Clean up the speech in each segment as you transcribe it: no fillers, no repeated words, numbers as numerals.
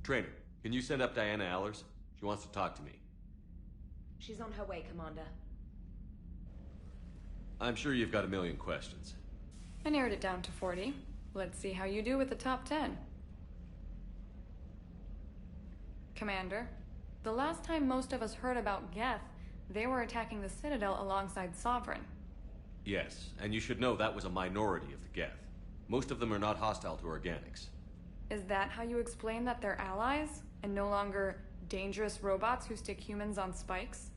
Trainer, can you send up Diana Allers? She wants to talk to me. She's on her way, Commander. I'm sure you've got a million questions. I narrowed it down to 40. Let's see how you do with the top 10. Commander, the last time most of us heard about Geth, they were attacking the Citadel alongside Sovereign. Yes, and you should know that was a minority of the Geth. Most of them are not hostile to organics. Is that how you explain that they're allies, and no longer dangerous robots who stick humans on spikes?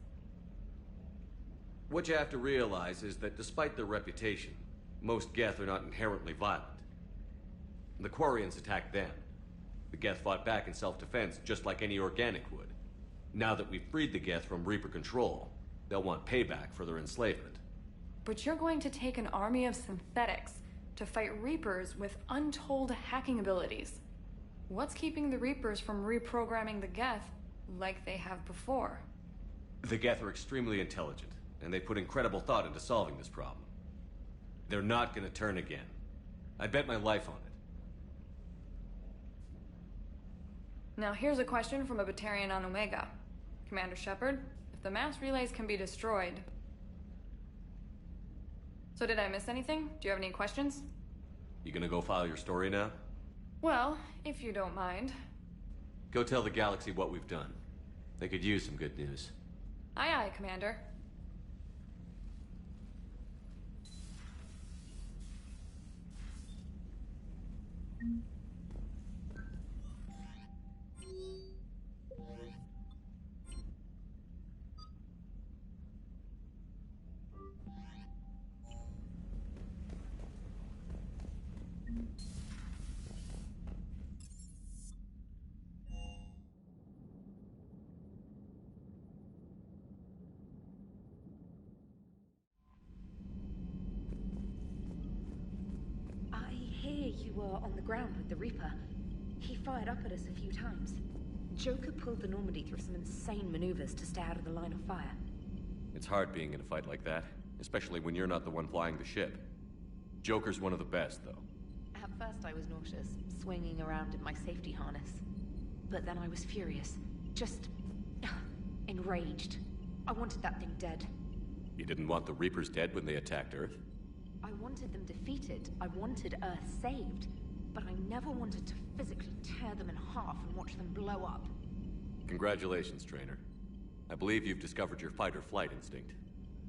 What you have to realize is that despite their reputation, most Geth are not inherently violent. The Quarians attacked them. The Geth fought back in self-defense just like any organic would. Now that we've freed the Geth from Reaper control, they'll want payback for their enslavement. But you're going to take an army of synthetics to fight Reapers with untold hacking abilities. What's keeping the Reapers from reprogramming the Geth like they have before? The Geth are extremely intelligent, and they put incredible thought into solving this problem. They're not gonna turn again. I bet my life on it. Now here's a question from a Batarian on Omega. Commander Shepard, if the mass relays can be destroyed... So did I miss anything? Do you have any questions? You gonna go file your story now? Well, if you don't mind. Go tell the galaxy what we've done. They could use some good news. Aye aye, Commander. You were on the ground with the Reaper. He fired up at us a few times. Joker pulled the Normandy through some insane maneuvers to stay out of the line of fire. It's hard being in a fight like that, especially when you're not the one flying the ship. Joker's one of the best, though. At first I was nauseous, swinging around in my safety harness. But then I was furious. Just... enraged. I wanted that thing dead. You didn't want the Reapers dead when they attacked Earth? I wanted them defeated. I wanted Earth saved. But I never wanted to physically tear them in half and watch them blow up. Congratulations, Trainer. I believe you've discovered your fight-or-flight instinct.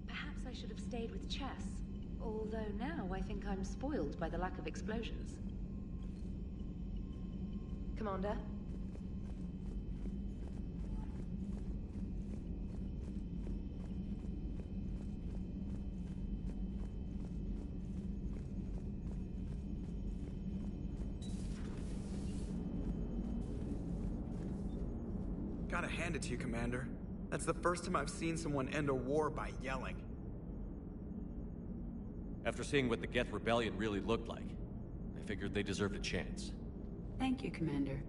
Perhaps I should have stayed with chess. Although now I think I'm spoiled by the lack of explosions. Commander? Gotta hand it to you, Commander. That's the first time I've seen someone end a war by yelling. After seeing what the Geth Rebellion really looked like, I figured they deserved a chance. Thank you, Commander.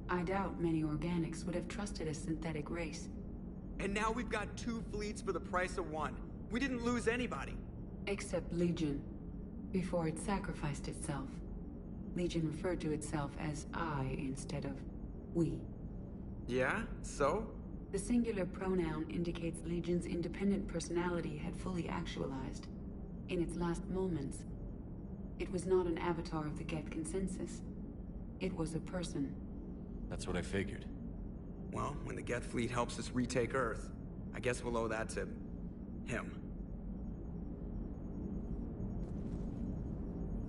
I doubt many organics would have trusted a synthetic race. And now we've got 2 fleets for the price of 1. We didn't lose anybody. Except Legion, before it sacrificed itself. Legion referred to itself as I instead of we. Yeah? So? The singular pronoun indicates Legion's independent personality had fully actualized. In its last moments, it was not an avatar of the Geth consensus. It was a person. That's what I figured. Well, when the Geth fleet helps us retake Earth, I guess we'll owe that to... him.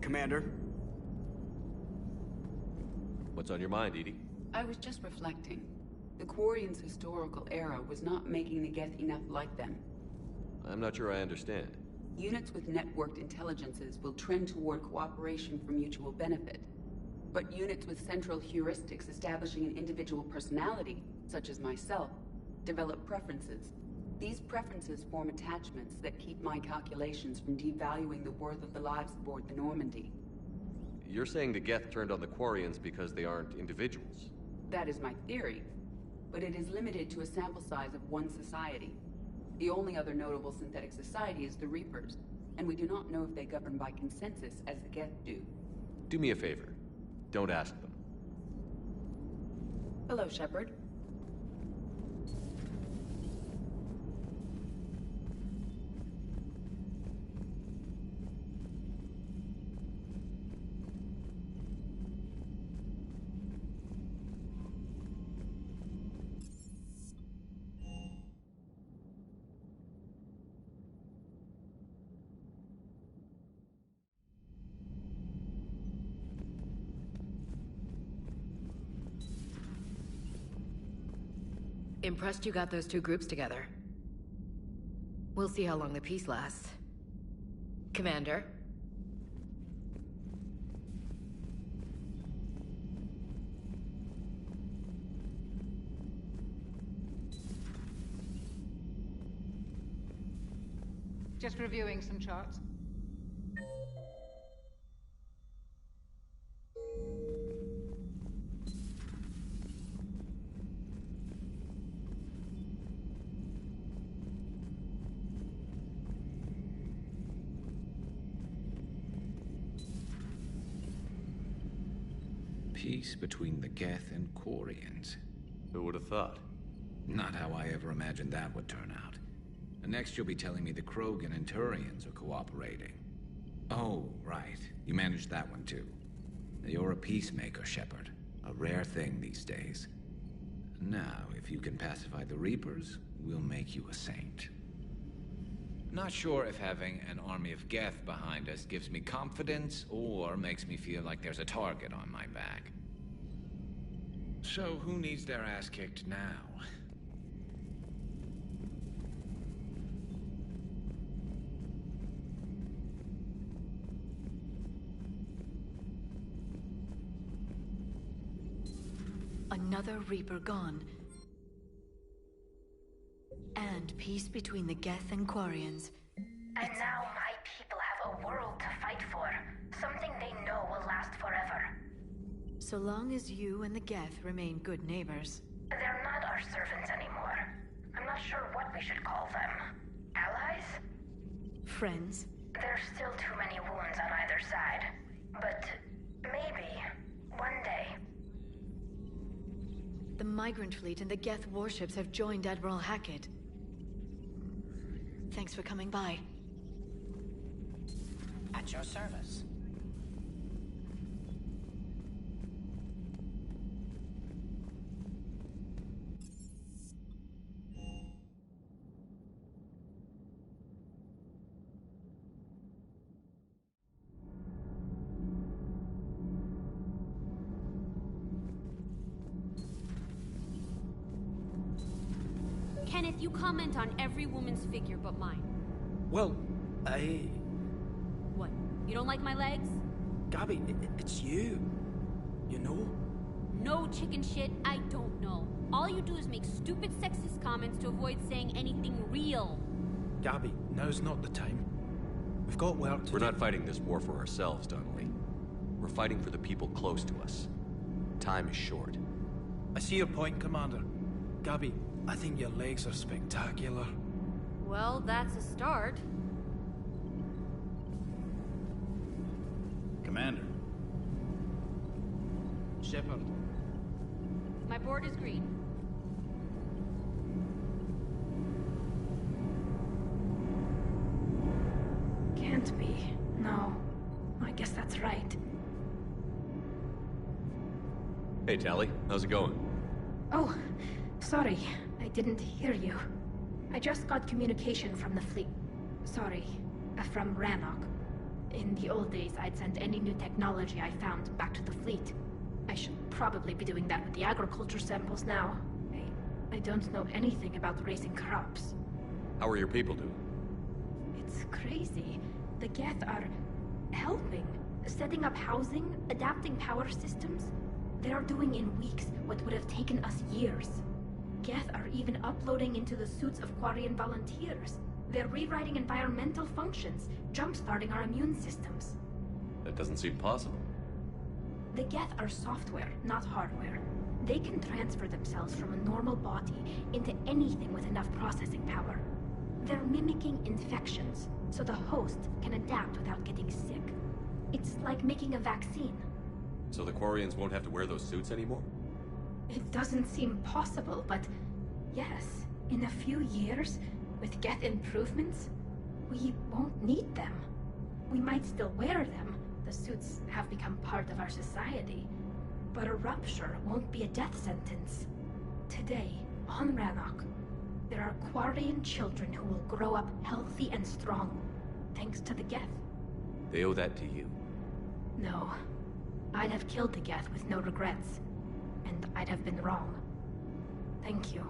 Commander? What's on your mind, Edie? I was just reflecting. The Quarians' historical era was not making the Geth enough like them. I'm not sure I understand. Units with networked intelligences will trend toward cooperation for mutual benefit. But units with central heuristics establishing an individual personality, such as myself, develop preferences. These preferences form attachments that keep my calculations from devaluing the worth of the lives aboard the Normandy. You're saying the Geth turned on the Quarians because they aren't individuals? That is my theory. But it is limited to a sample size of one society. The only other notable synthetic society is the Reapers, and we do not know if they govern by consensus as the Geth do. Do me a favor. Don't ask them. Hello, Shepard. Impressed you got those two groups together. We'll see how long the peace lasts. Commander? Just reviewing some charts. Peace between the Geth and Quarians. Who would have thought? Not how I ever imagined that would turn out. And next you'll be telling me the Krogan and Turians are cooperating. Oh, right. You managed that one too. You're a peacemaker, Shepard. A rare thing these days. Now, if you can pacify the Reapers, we'll make you a saint. Not sure if having an army of Geth behind us gives me confidence or makes me feel like there's a target on my back. So, who needs their ass kicked now? Another Reaper gone. And peace between the Geth and Quarians. And now my people have a world to fight for. Something they know will last forever. So long as you and the Geth remain good neighbors. They're not our servants anymore. I'm not sure what we should call them. Allies? Friends? There's still too many wounds on either side. But maybe, one day. The Migrant Fleet and the Geth warships have joined Admiral Hackett. Thanks for coming by. At your service. Kenneth, you comment on every woman's figure but mine. Well, What? You don't like my legs? Gabby, it's you. You know? No chicken shit, I don't know. All you do is make stupid sexist comments to avoid saying anything real. Gabby, now's not the time. We've got work to do. We're not fighting this war for ourselves, Donnelly. We're fighting for the people close to us. Time is short. I see your point, Commander. Gabby, I think your legs are spectacular. Well, that's a start. Commander. Shepard. My board is green. Can't be. No. I guess that's right. Hey, Tally. How's it going? Oh, sorry. I didn't hear you. I just got communication from the fleet. Sorry, from Rannoch. In the old days, I'd send any new technology I found back to the fleet. I should probably be doing that with the agriculture samples now. I don't know anything about raising crops. How are your people doing? It's crazy. The Geth are helping. Setting up housing, adapting power systems. They are doing in weeks what would have taken us years. Geth are even uploading into the suits of Quarian volunteers. They're rewriting environmental functions, jump-starting our immune systems. That doesn't seem possible. The Geth are software, not hardware. They can transfer themselves from a normal body into anything with enough processing power. They're mimicking infections, so the host can adapt without getting sick. It's like making a vaccine. So the Quarians won't have to wear those suits anymore? It doesn't seem possible, but yes, in a few years, with Geth improvements, we won't need them. We might still wear them. The suits have become part of our society. But a rupture won't be a death sentence. Today, on Rannoch, there are Quarian children who will grow up healthy and strong, thanks to the Geth. They owe that to you. No. I'd have killed the Geth with no regrets. And I'd have been wrong. Thank you.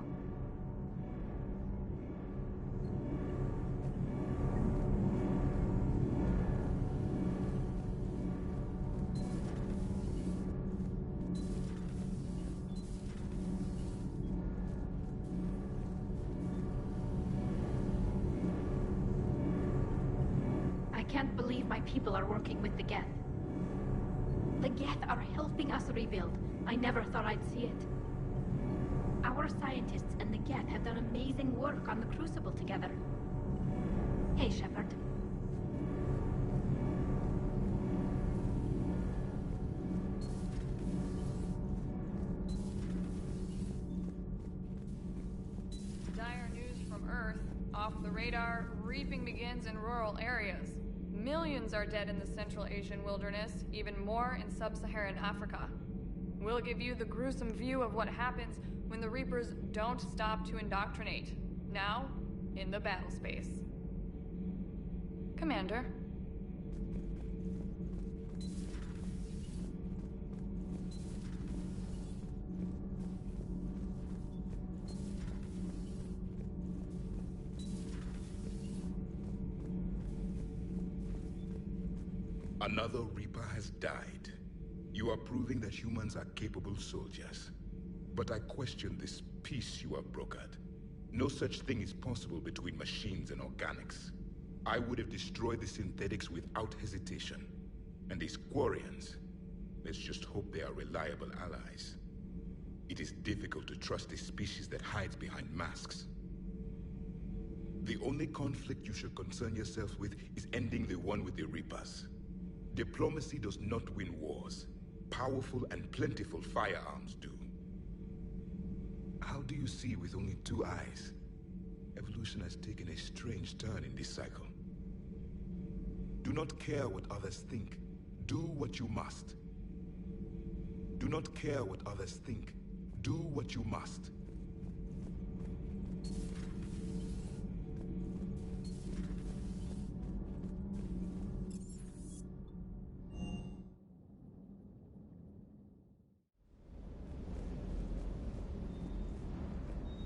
I can't believe my people are working with the Geth. The Geth are helping us rebuild. I never thought I'd see it. Our scientists and the Geth have done amazing work on the Crucible together. Hey, Shepard. Dire news from Earth. Off the radar, reaping begins in rural areas. Millions are dead in the Central Asian wilderness, even more in sub-Saharan Africa. We'll give you the gruesome view of what happens when the Reapers don't stop to indoctrinate. Now, in the battle space. Commander. Another Reaper has died. You are proving that humans are capable soldiers. But I question this peace you have brokered. No such thing is possible between machines and organics. I would have destroyed the synthetics without hesitation. And these Quarians, let's just hope they are reliable allies. It is difficult to trust a species that hides behind masks. The only conflict you should concern yourself with is ending the one with the Reapers. Diplomacy does not win wars. Powerful and plentiful firearms do. How do you see with only two eyes? Evolution has taken a strange turn in this cycle. Do not care what others think. Do what you must. Do not care what others think. Do what you must.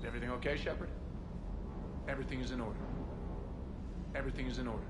Everything okay, Shepard? Everything is in order. Everything is in order.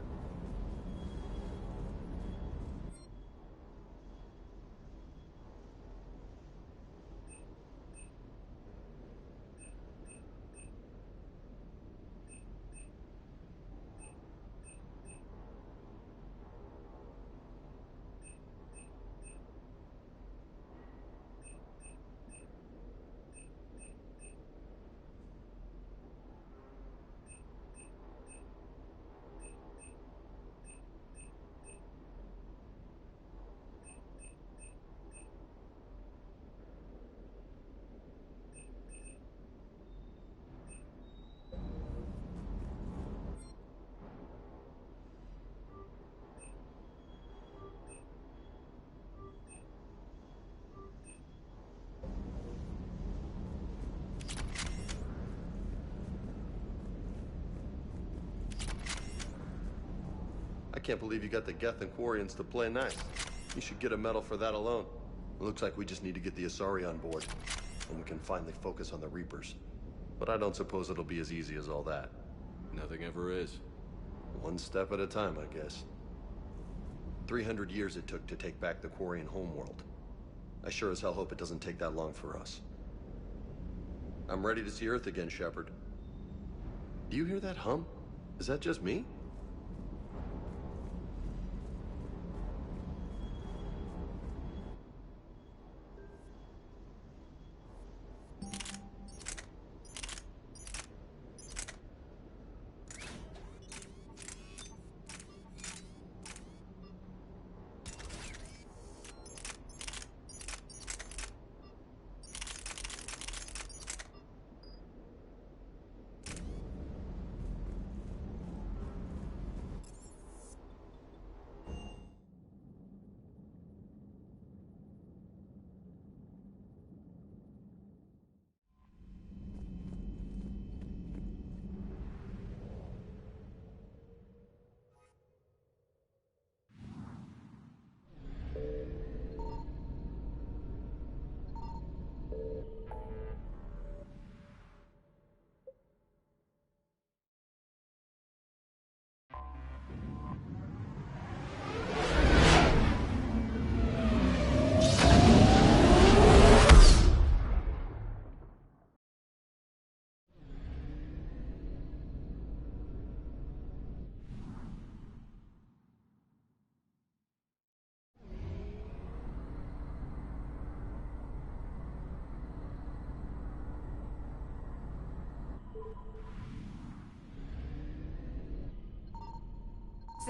I can't believe you got the Geth and Quarians to play nice. You should get a medal for that alone. It looks like we just need to get the Asari on board, and we can finally focus on the Reapers. But I don't suppose it'll be as easy as all that. Nothing ever is. One step at a time, I guess. 300 years it took to take back the Quarian homeworld. I sure as hell hope it doesn't take that long for us. I'm ready to see Earth again, Shepard. Do you hear that hum? Is that just me?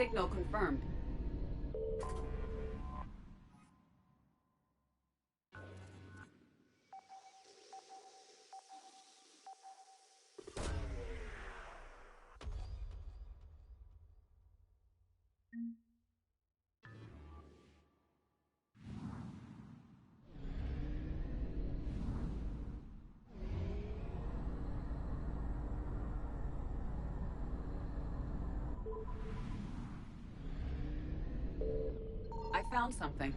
Signal confirmed. I found something.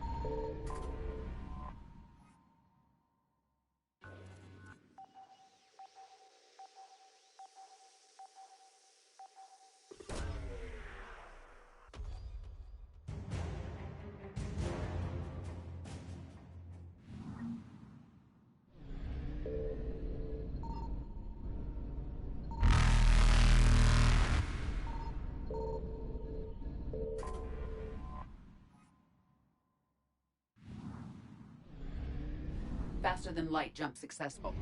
Faster than light jump successful.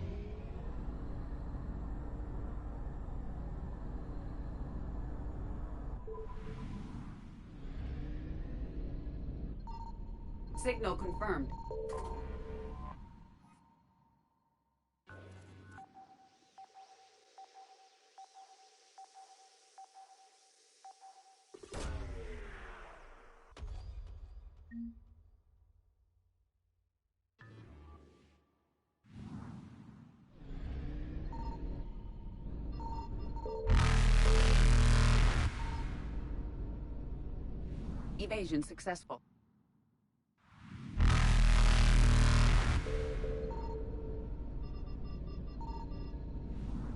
Signal confirmed. Evasion successful.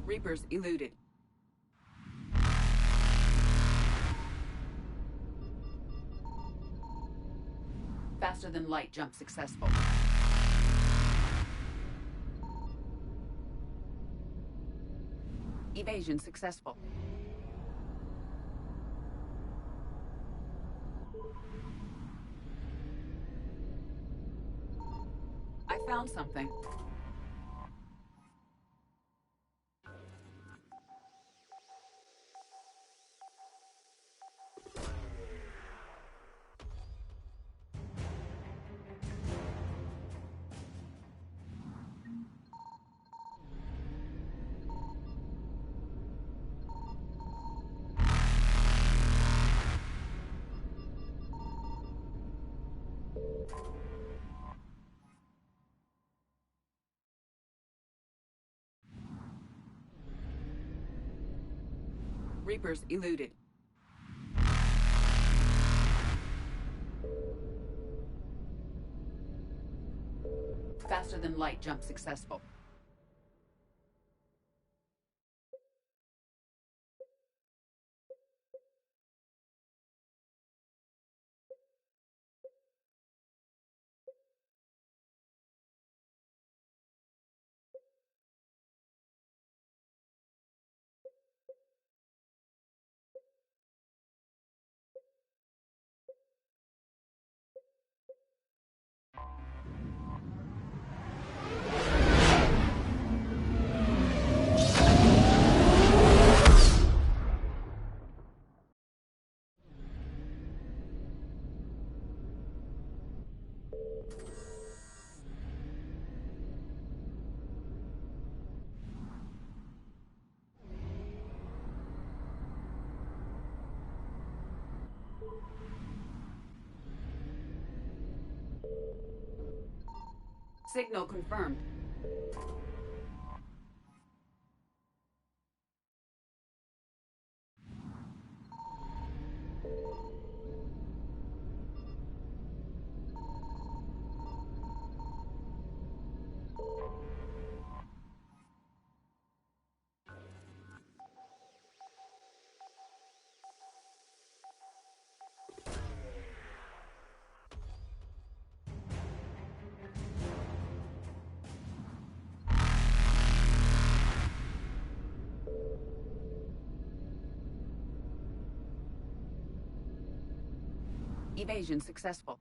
Reapers eluded. Faster than light jump successful. Evasion successful. I found something. Reapers eluded. Faster than light jump successful. Signal confirmed. Evasion successful.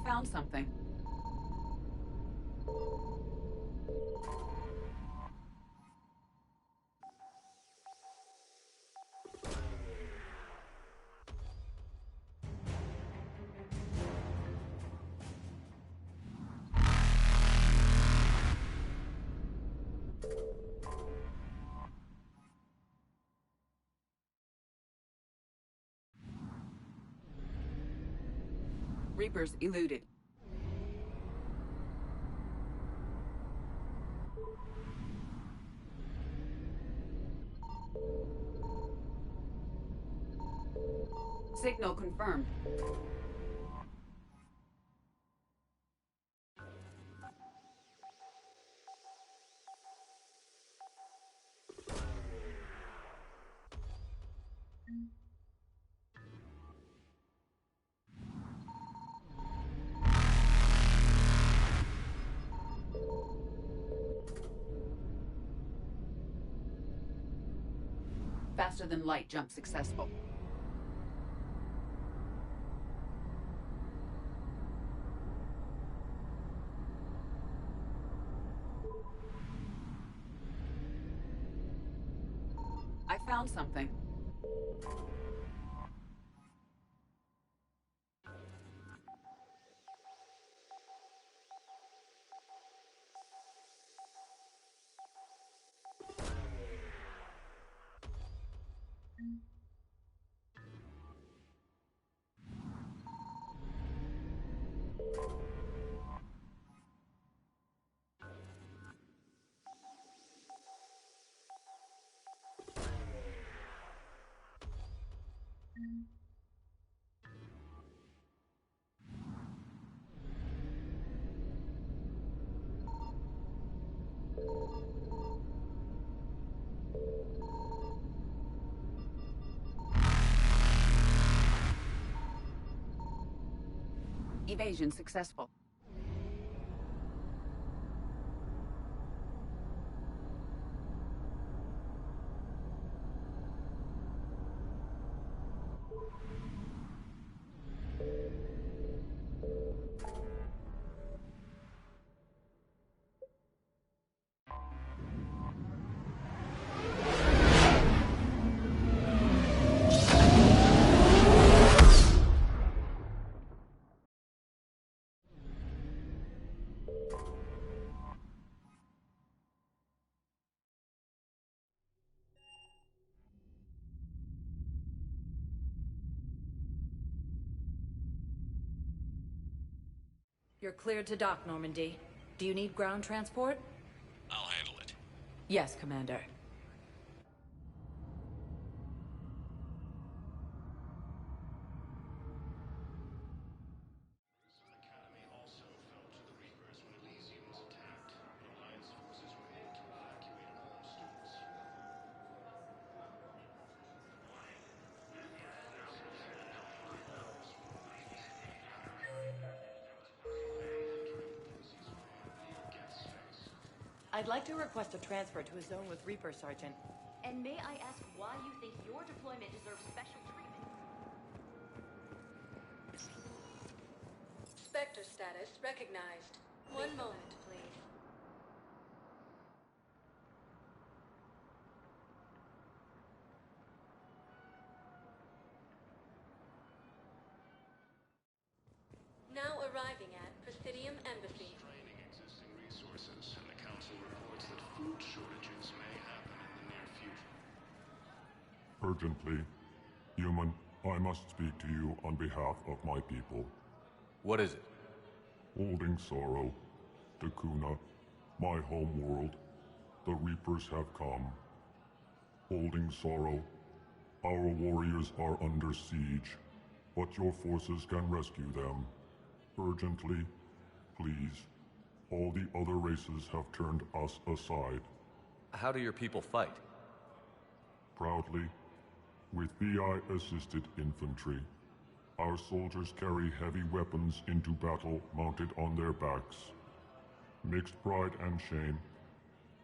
found something. Reapers eluded. Signal confirmed. Faster than light jump successful. I found something. Evasion successful. You're cleared to dock, Normandy. Do you need ground transport? I'll handle it. Yes, Commander. I'd like to request a transfer to a zone with Reaper, Sergeant. And may I ask why you think your deployment deserves special treatment? Spectre status recognized. One moment, please. Now arriving at Presidium Embassy. Draining existing resources, and the Council reports that food shortages may happen in the near future. Urgently, human, I must speak to you on behalf of my people. What is it? Holding sorrow, Takuna, my home world, the Reapers have come. Holding sorrow, our warriors are under siege, but your forces can rescue them. Urgently, please. All the other races have turned us aside. How do your people fight? Proudly, with VI-assisted infantry. Our soldiers carry heavy weapons into battle mounted on their backs. Mixed pride and shame,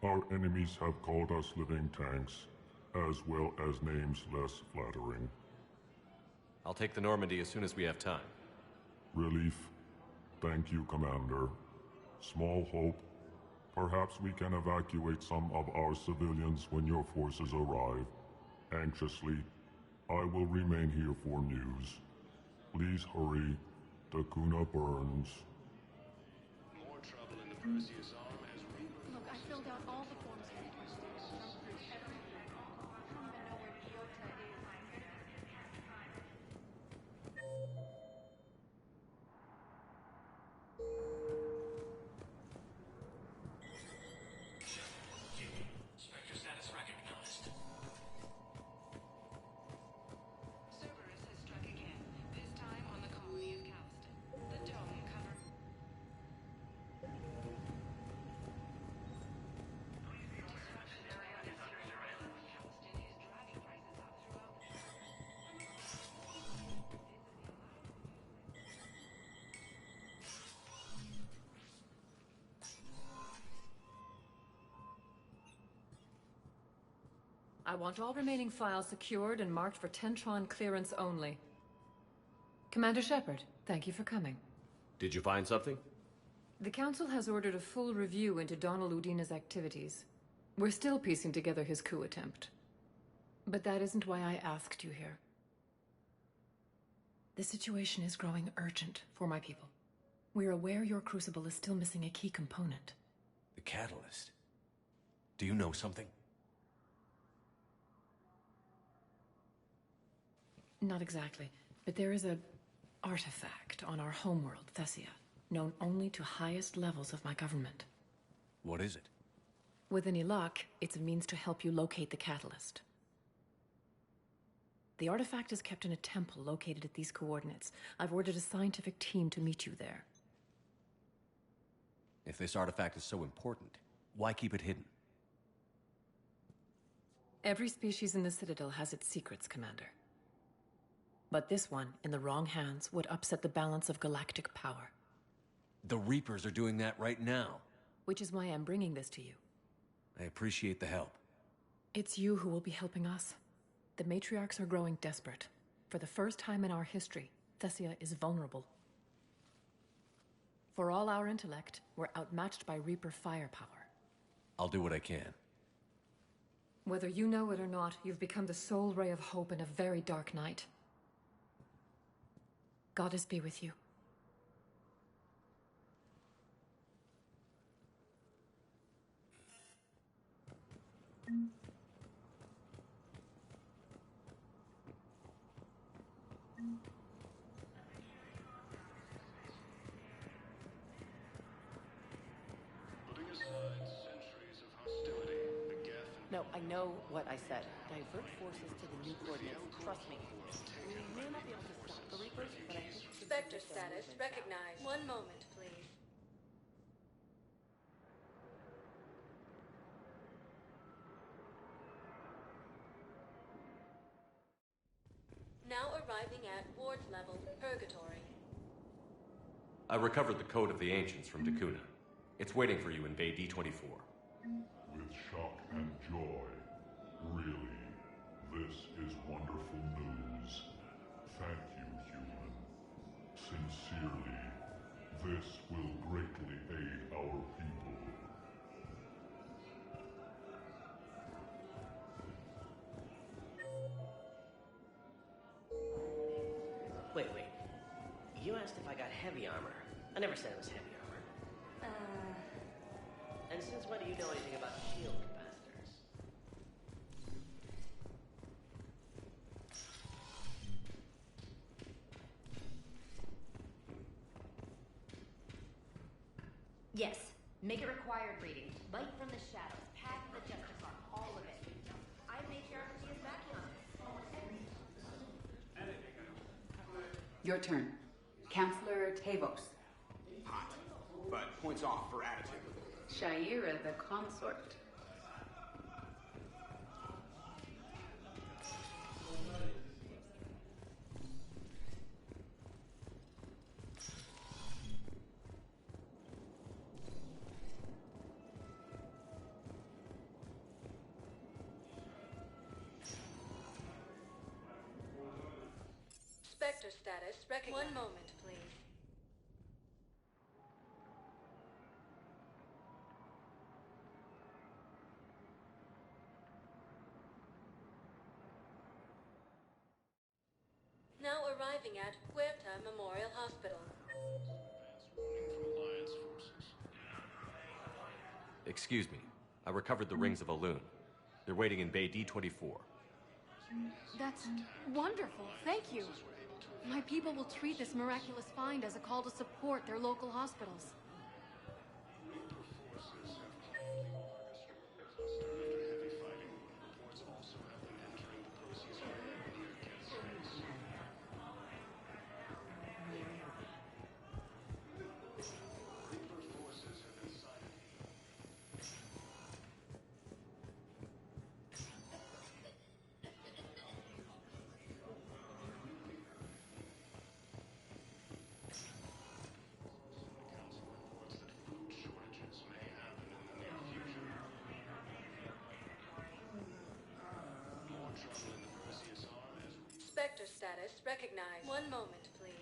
our enemies have called us living tanks, as well as names less flattering. I'll take the Normandy as soon as we have time. Relief. Thank you, Commander. Small hope. Perhaps we can evacuate some of our civilians when your forces arrive. Anxiously, I will remain here for news. Please hurry. Takuna burns. More trouble in the Perseus arm as Reaper... Look, I filled out all the forms you requested. Jump through everything. I don't even know where Biota is. Spectre status recognized. Cerberus has struck again, this time on the colony of Calston. The dome covered... I want all remaining files secured and marked for Tentron clearance only. Commander Shepard, thank you for coming. Did you find something? The Council has ordered a full review into Donald Udina's activities. We're still piecing together his coup attempt. But that isn't why I asked you here. The situation is growing urgent for my people. We're aware your crucible is still missing a key component. The catalyst. Do you know something? Not exactly, but there is a artifact on our homeworld, Thessia, known only to highest levels of my government. What is it? With any luck, it's a means to help you locate the catalyst. The artifact is kept in a temple located at these coordinates. I've ordered a scientific team to meet you there. If this artifact is so important, why keep it hidden? Every species in the Citadel has its secrets, Commander. But this one, in the wrong hands, would upset the balance of galactic power. The Reapers are doing that right now. Which is why I'm bringing this to you. I appreciate the help. It's you who will be helping us. The matriarchs are growing desperate. For the first time in our history, Thessia is vulnerable. For all our intellect, we're outmatched by Reaper firepower. I'll do what I can. Whether you know it or not, you've become the sole ray of hope in a very dark night. Goddess be with you. Putting aside centuries of hostility, the Geth and... No, I know what I said. Divert forces to the new coordinates. Trust me. We may not be able to stop the Reapers, but I think... Spectre status recognized. One moment, please. Now arriving at ward level purgatory. I recovered the code of the ancients from Takuna. It's waiting for you in Bay D24. With shock and joy. Really, this is wonderful news. Thank you, human. Sincerely, this will greatly aid our people. Wait. You asked if I got heavy armor. I never said it was heavy armor. And since when do you know anything about shield capacitors? Yes. Make it required reading. Light from the shadows. Path of the Justice Arc. All of it. I made sure everybody is backing on this. Your turn. Counselor Tavos. Hot, but points off for attitude. Shaira the consort. Spectre status recognized. One moment, please. arriving at Huerta Memorial Hospital. Excuse me. I recovered the rings of Elune. They're waiting in Bay D-24. That's wonderful. Thank you. My people will treat this miraculous find as a call to support their local hospitals. Spectre status recognized. One moment, please.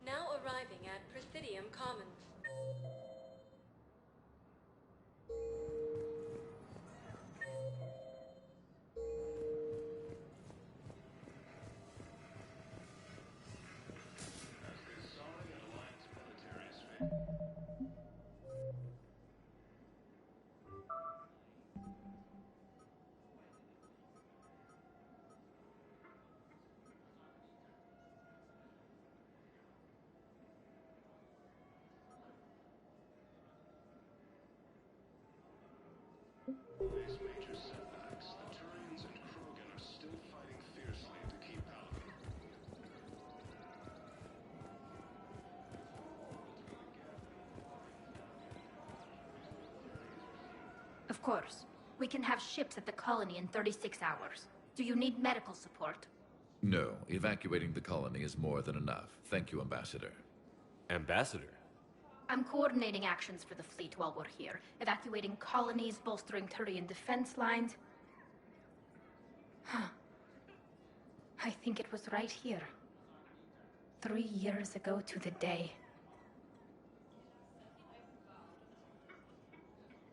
Now arriving at Presidium Commons. These major setbacks, the Turians and Krogan are still fighting fiercely to keep out. Of course. We can have ships at the colony in 36 hours. Do you need medical support? No, evacuating the colony is more than enough. Thank you, Ambassador. Ambassador? I'm coordinating actions for the fleet while we're here. Evacuating colonies, bolstering Turian defense lines. I think it was right here. 3 years ago to the day.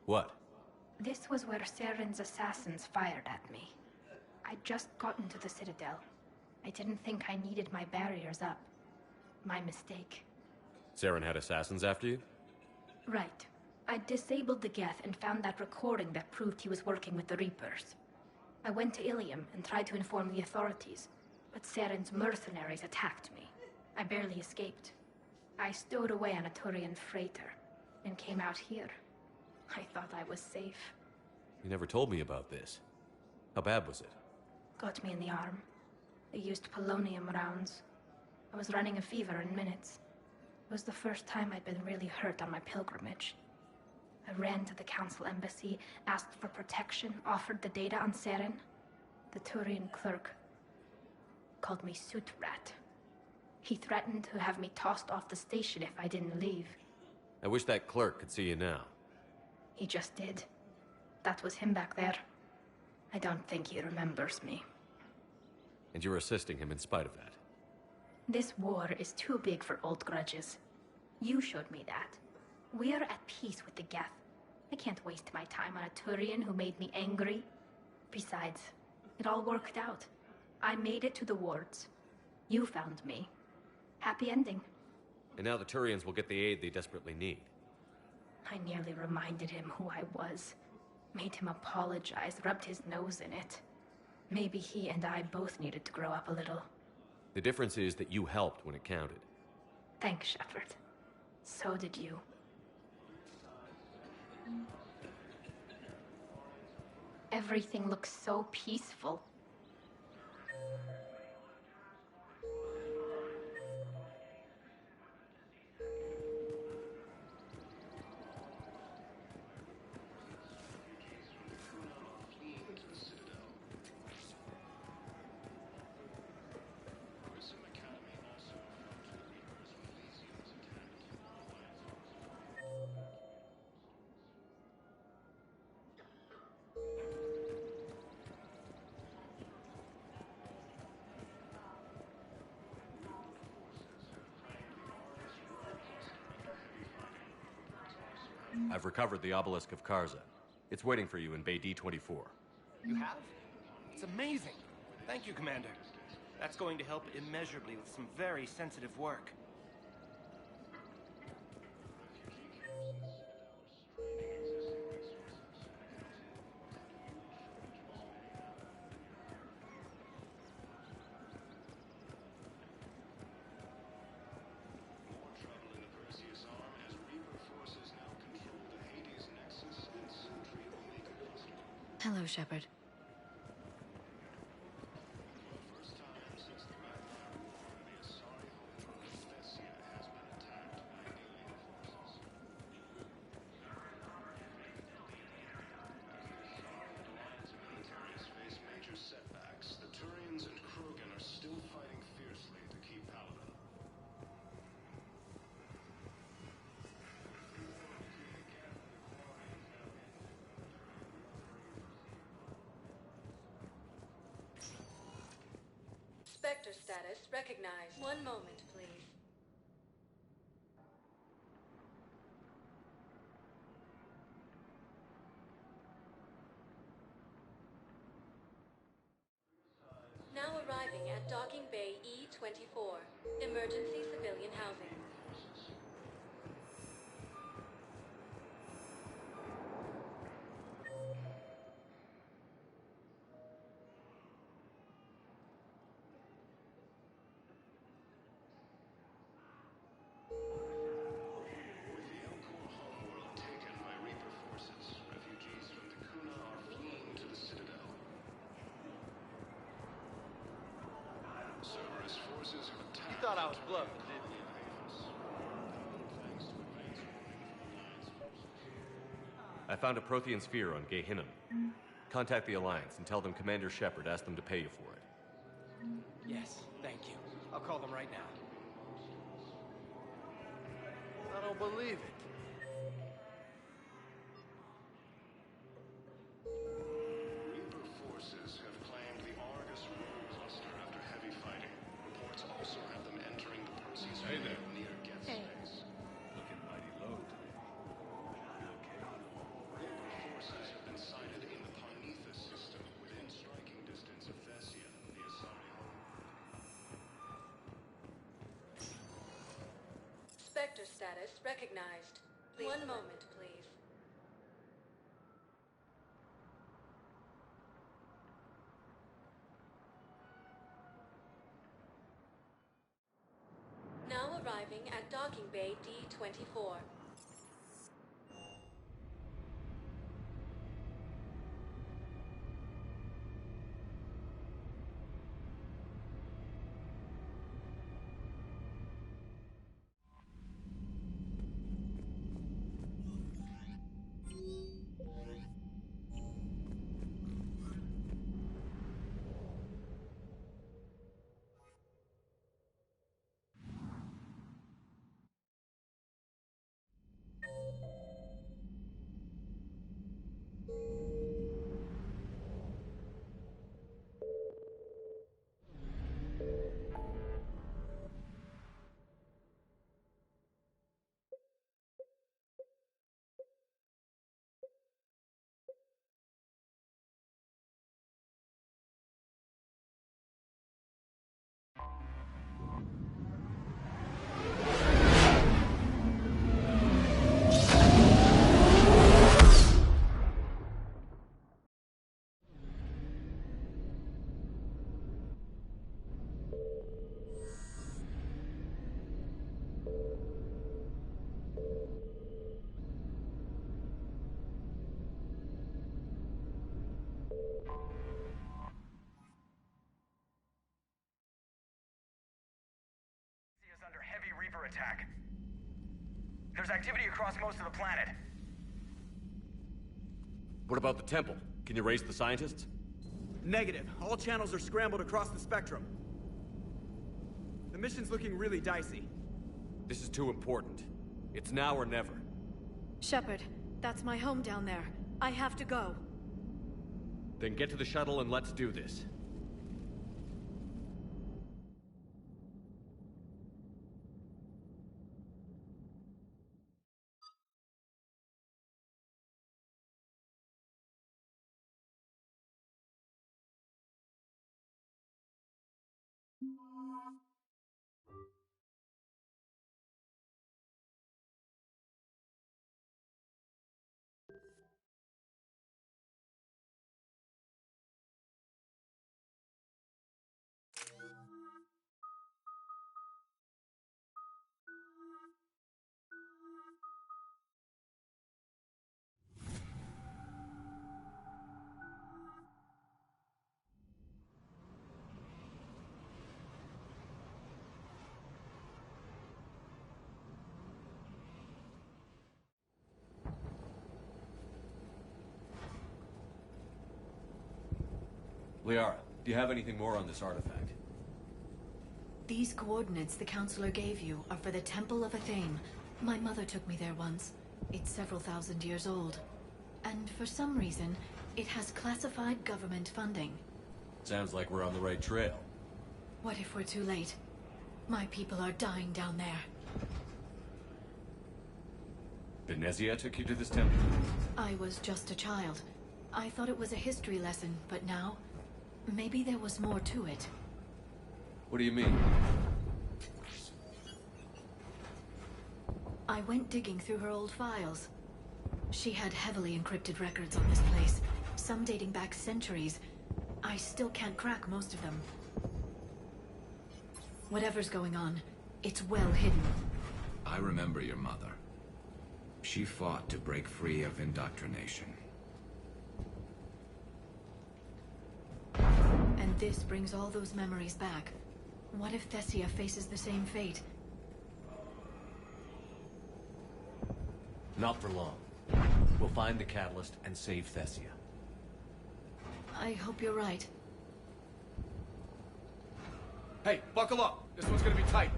What? This was where Saren's assassins fired at me. I'd just gotten to the Citadel. I didn't think I needed my barriers up. My mistake. Saren had assassins after you? Right. I disabled the Geth and found that recording that proved he was working with the Reapers. I went to Ilium and tried to inform the authorities, but Saren's mercenaries attacked me. I barely escaped. I stowed away on a Turian freighter and came out here. I thought I was safe. You never told me about this. How bad was it? Got me in the arm. They used polonium rounds. I was running a fever in minutes. It was the first time I'd been really hurt on my pilgrimage. I ran to the Council embassy, asked for protection, offered the data on Saren. The Turian clerk called me Soot Rat. He threatened to have me tossed off the station if I didn't leave. I wish that clerk could see you now. He just did. That was him back there. I don't think he remembers me. And you're assisting him in spite of that. This war is too big for old grudges. You showed me that. We're at peace with the Geth. I can't waste my time on a Turian who made me angry. Besides, it all worked out. I made it to the wards. You found me. Happy ending. And now the Turians will get the aid they desperately need. I nearly reminded him who I was. Made him apologize, rubbed his nose in it. Maybe he and I both needed to grow up a little. The difference is that you helped when it counted. Thanks, Shepard. So did you. Everything looks so peaceful. I've recovered the obelisk of Karza. It's waiting for you in Bay D-24. You have? It's amazing. Thank you, Commander. That's going to help immeasurably with some very sensitive work. Hello, Shepard. Spectre status recognized. One moment, please. Now arriving at Docking Bay E-24. Emergency civilian housing. You thought I was bluffing, didn't you? I found a Prothean sphere on Gehinnom. Contact the Alliance and tell them Commander Shepard asked them to pay you for it. Yes, thank you. I'll call them right now. I don't believe it. Reaper forces have claimed the Argus rogue cluster after heavy fighting. Reports also have them entering the Perseus field near Geth space. Looking mighty low today. Reaper forces have been sighted in the Parnithus system within striking distance of Thessia, the Asari home. Spectre status recognized. One moment, please. Now arriving at Docking Bay D-24. Is under heavy Reaper attack. There's activity across most of the planet. What about the temple? Can you raise the scientists? Negative. All channels are scrambled across the spectrum. The mission's looking really dicey. This is too important. It's now or never. Shepard, that's my home down there. I have to go. Then get to the shuttle and let's do this. Liara, do you have anything more on this artifact? These coordinates the Counselor gave you are for the Temple of Athame. My mother took me there once. It's several thousand years old. And for some reason, it has classified government funding. Sounds like we're on the right trail. What if we're too late? My people are dying down there. Benezia took you to this temple? I was just a child. I thought it was a history lesson, but now, maybe there was more to it. What do you mean? I went digging through her old files. She had heavily encrypted records on this place, some dating back centuries. I still can't crack most of them. Whatever's going on, it's well hidden. I remember your mother. She fought to break free of indoctrination. And this brings all those memories back. What if Thessia faces the same fate? Not for long. We'll find the catalyst and save Thessia. I hope you're right. Hey, buckle up! This one's gonna be tight.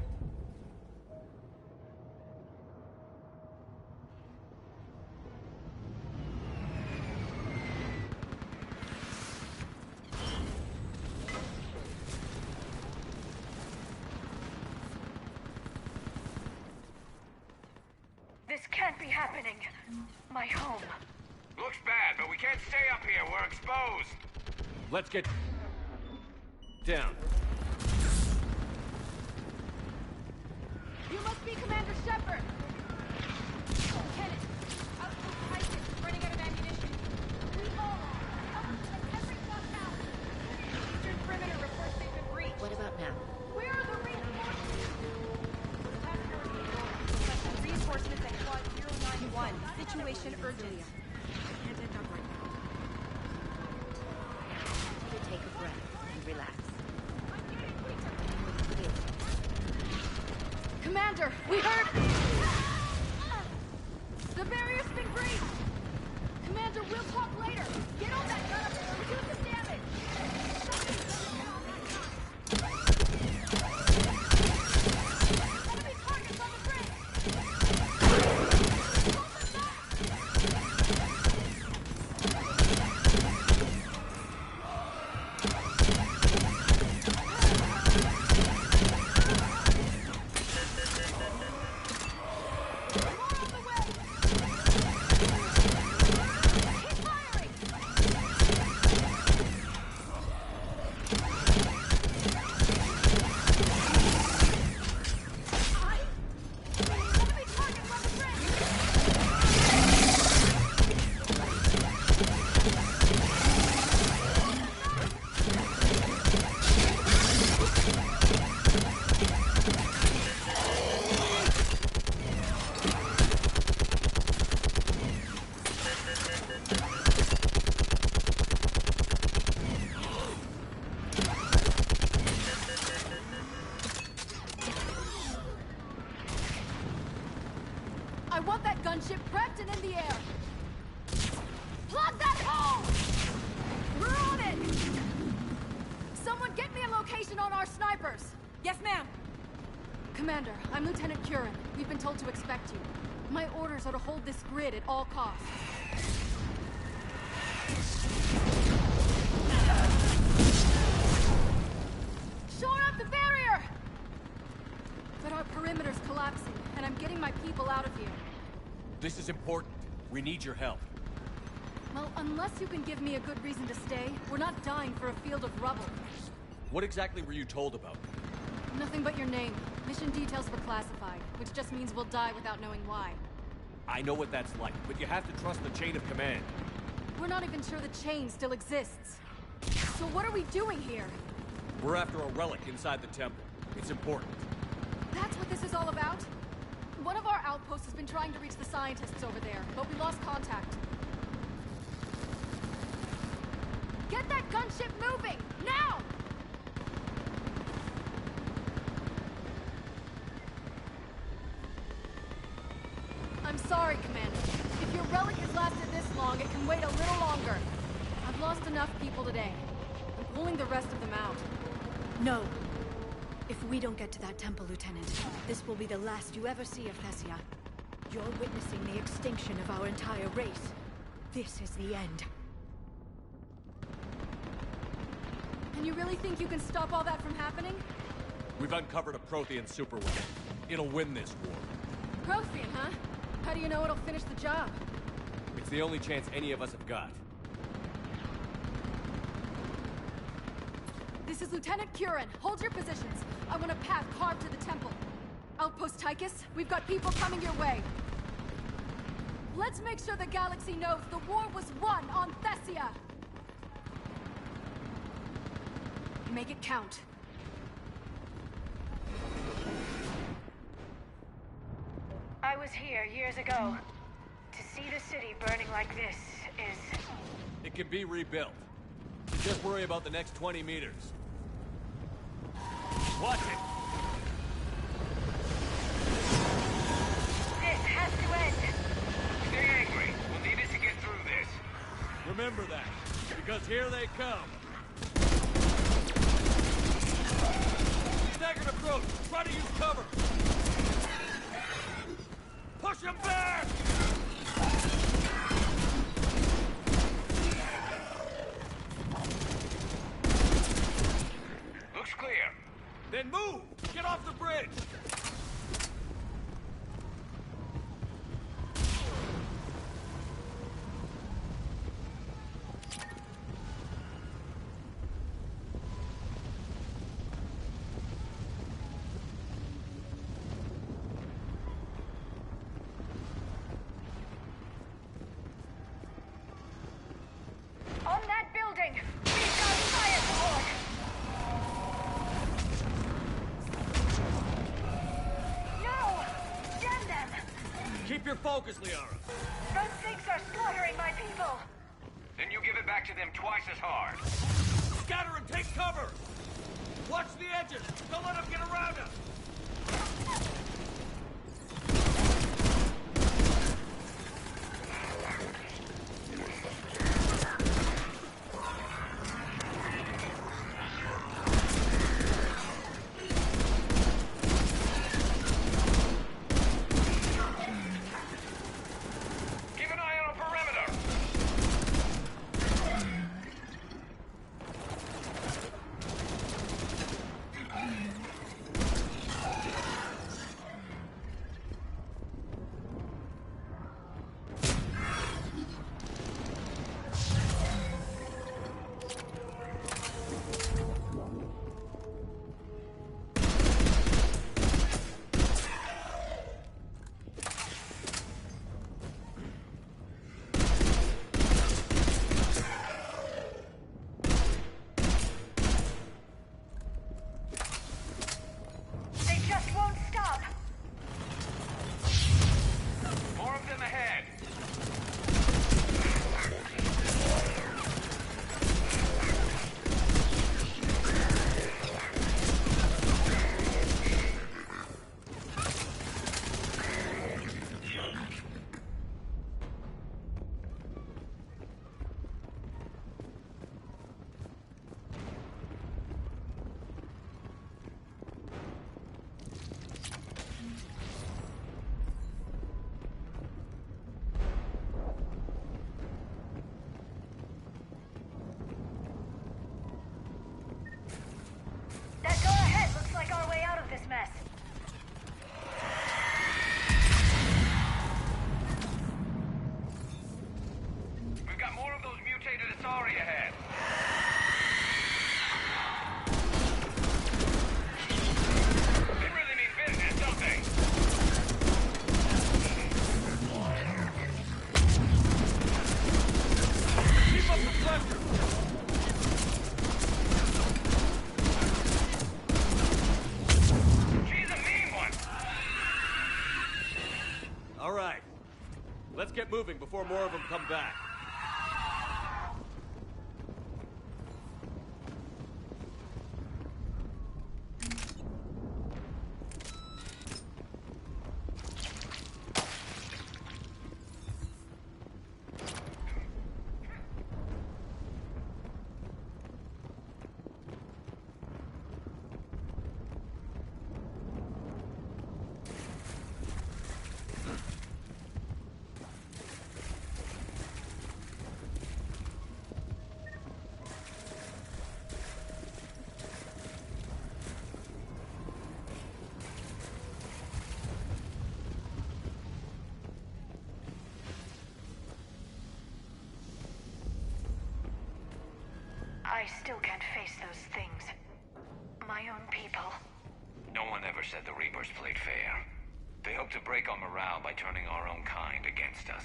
This can't be happening. My home. Looks bad, but we can't stay up here. We're exposed. Let's get down. You must be Commander Shepard! Kenneth, outpost crisis, running out of ammunition. We all are. Help us take every fuck out. Eastern perimeter reports they've been breached. What about now? Where are the reinforcements? Requesting reinforcements at Quad 091. Situation urgent. Can't end up right now. You take a breath and relax. Commander, we heard... The barrier's been breached! Commander, we'll talk later! Get on that gun up there! Reduce the damage! Enemy targets on the bridge! I want that gunship prepped and in the air! Plug that hole! We're on it! Someone get me a location on our snipers! Yes, ma'am! Commander, I'm Lieutenant Curran. We've been told to expect you. My orders are to hold this grid at all costs. Shore up the barrier! But our perimeter's collapsing, and I'm getting my people out of here. This is important. We need your help. Well, unless you can give me a good reason to stay, we're not dying for a field of rubble. What exactly were you told about me? Nothing but your name. Mission details were classified, which just means we'll die without knowing why. I know what that's like, but you have to trust the chain of command. We're not even sure the chain still exists. So what are we doing here? We're after a relic inside the temple. It's important. That's what this is all about? One of our outposts has been trying to reach the scientists over there, but we lost contact. Get that gunship moving! Now! I'm sorry, Commander. If your relic has lasted this long, it can wait a little longer. I've lost enough people today. I'm pulling the rest of them out. No. If we don't get to that temple, Lieutenant, this will be the last you ever see of Thessia. You're witnessing the extinction of our entire race. This is the end. And you really think you can stop all that from happening? We've uncovered a Prothean superweapon. It'll win this war. Prothean, huh? How do you know it'll finish the job? It's the only chance any of us have got. This is Lieutenant Curran. Hold your positions. I want a path carved to the temple. Outpost Tychus, we've got people coming your way. Let's make sure the galaxy knows the war was won on Thessia. Make it count. I was here years ago. To see the city burning like this is... It can be rebuilt. Just worry about the next 20 meters. Watch it! This has to end! Stay angry. We'll need it to get through this. Remember that, because here they come. Staggered approach! Try to use cover! Push him back! Looks clear. Then move! Get off the bridge! On that building! We've got fire support! No! Damn them! Keep your focus, Liara. Those things are slaughtering my people! Then you give it back to them twice as hard. Scatter and take cover! Watch the edges! Don't let them get around us! Keep an eye on the perimeter. pressure! She's a mean one! All right. Let's get moving before more of them come back. I still can't face those things. My own people. No one ever said the Reapers played fair. They hope to break our morale by turning our own kind against us.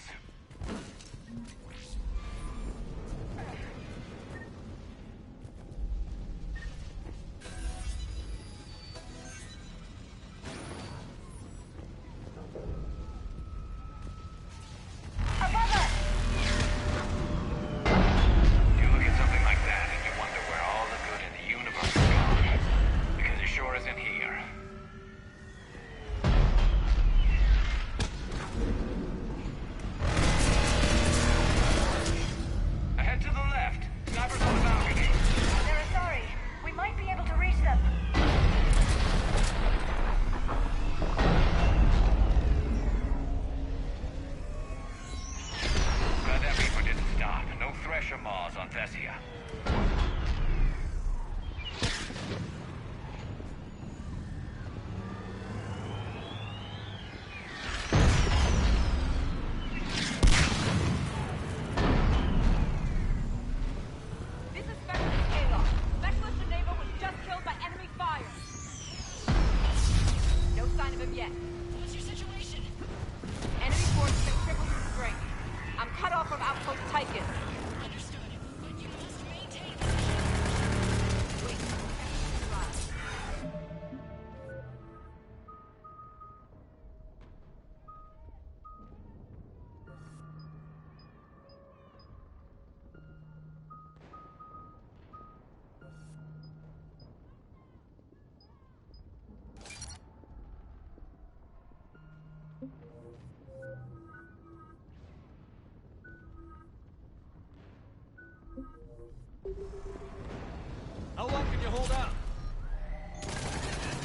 How long can you hold out?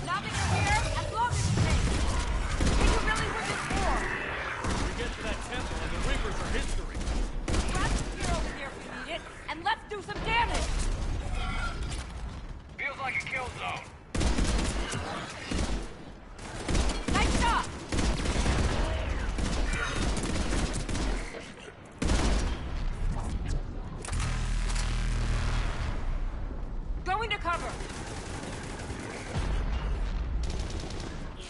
Nothing here, as long as it takes. Can you really win this war? We get to that temple and the Reapers are history. Grab the spear over here if we need it, and let's do some damage! Feels like a kill zone. Nice shot! Going to cover!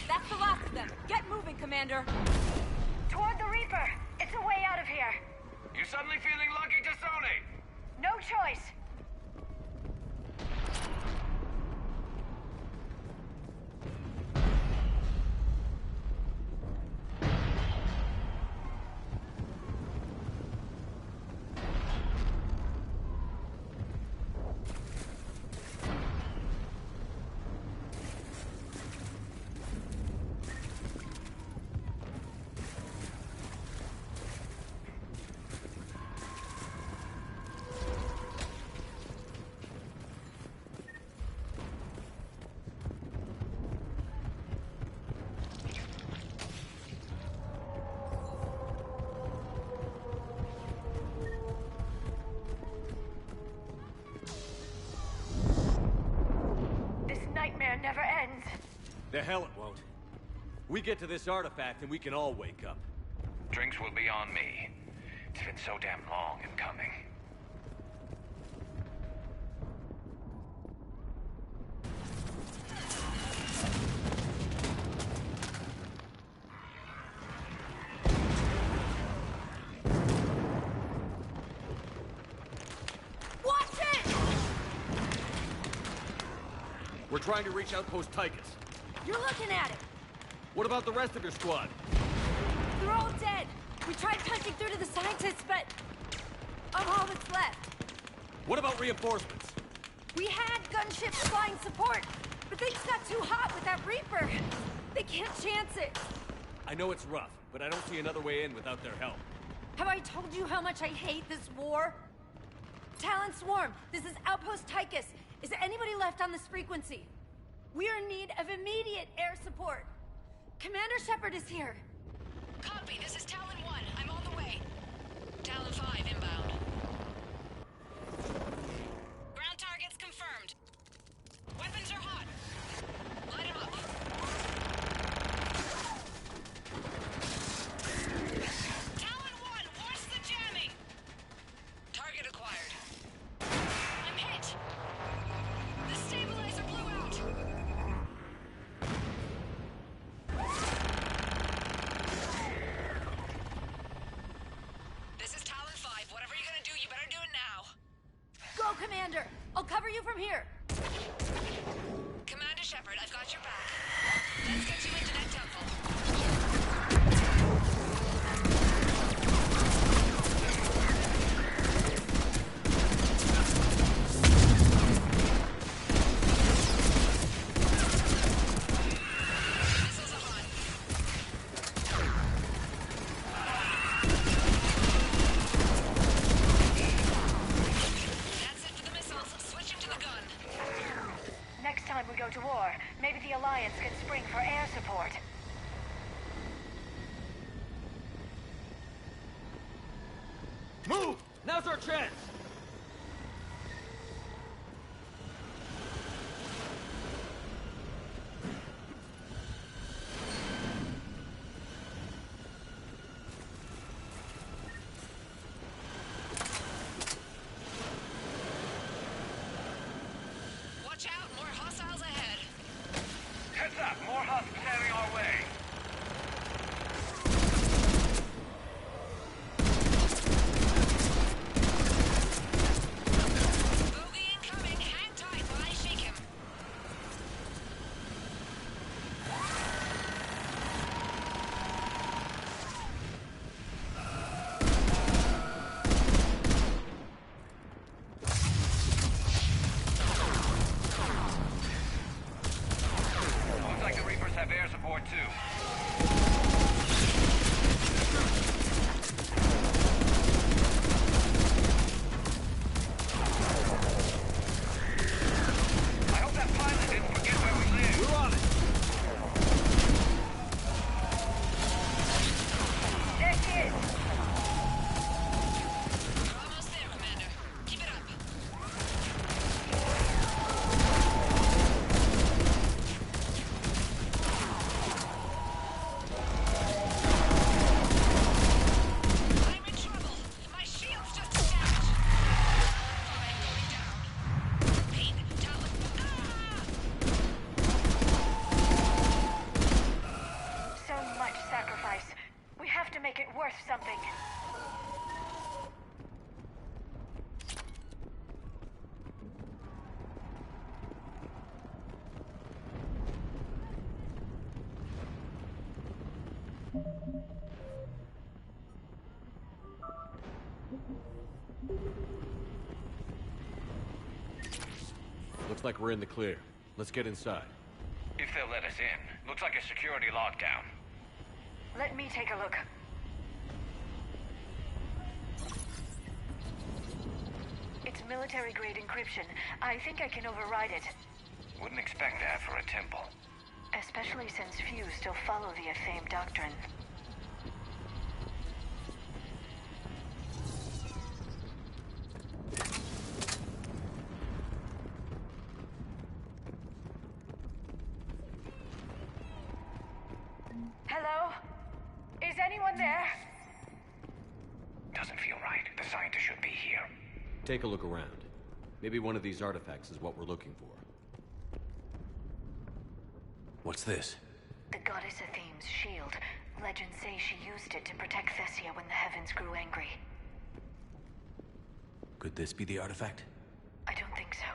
That's the last of them. Get moving, Commander! Toward the Reaper! It's a way out of here! You suddenly feeling lucky, Tassoni? No choice! Never ends. The hell it won't. We get to this artifact and we can all wake up. Drinks will be on me. It's been so damn long in coming. We're trying to reach Outpost Tychus. You're looking at it! What about the rest of your squad? They're all dead! We tried punching through to the scientists, but... I'm all that's left. What about reinforcements? We had gunships flying support, but things got too hot with that Reaper. They can't chance it. I know it's rough, but I don't see another way in without their help. Have I told you how much I hate this war? Talon Swarm, this is Outpost Tychus. Is there anybody left on this frequency? We are in need of immediate air support. Commander Shepard is here. Copy, this is Talon 1. I'm on the way. Talon 5 inbound. Ground targets confirmed. Weapons are hot. Light 'em up. Talon 1, what's the jamming? Target acquired. I'm hit. The stabilizer blew out. This is Talon 5. Whatever you're gonna do, you better do it now. Go, Commander! I'll cover you from here. Commander Shepard, I've got your back. Let's get you into that temple. Missiles are hot. That's it for the missiles. Switching to the gun. Next time we go to war, maybe the Alliance can spring for air support. Move! Now's our chance! Watch out, more hostiles ahead. Heads up, more husks heading our way. Bogey incoming. Hang tight while I shake him. Looks like the Reapers have air support too. I hope that pilot didn't forget where we live. We're on it! There she is! We're almost there, Commander. Keep it up. I'm in trouble. My shield's just detached. I'm going down. Pain, Talon. So much sacrifice. We have to make it worth something. Looks like we're in the clear. Let's get inside. If they'll let us in. Looks like a security lockdown. Let me take a look. It's military-grade encryption. I think I can override it. Wouldn't expect that for a temple. Especially since few still follow the Athame doctrine. Hello? Is anyone there? Doesn't feel right. The scientist should be here. Take a look around. Maybe one of these artifacts is what we're looking for. What's this? The goddess Athame's shield. Legends say she used it to protect Thessia when the heavens grew angry. Could this be the artifact? I don't think so.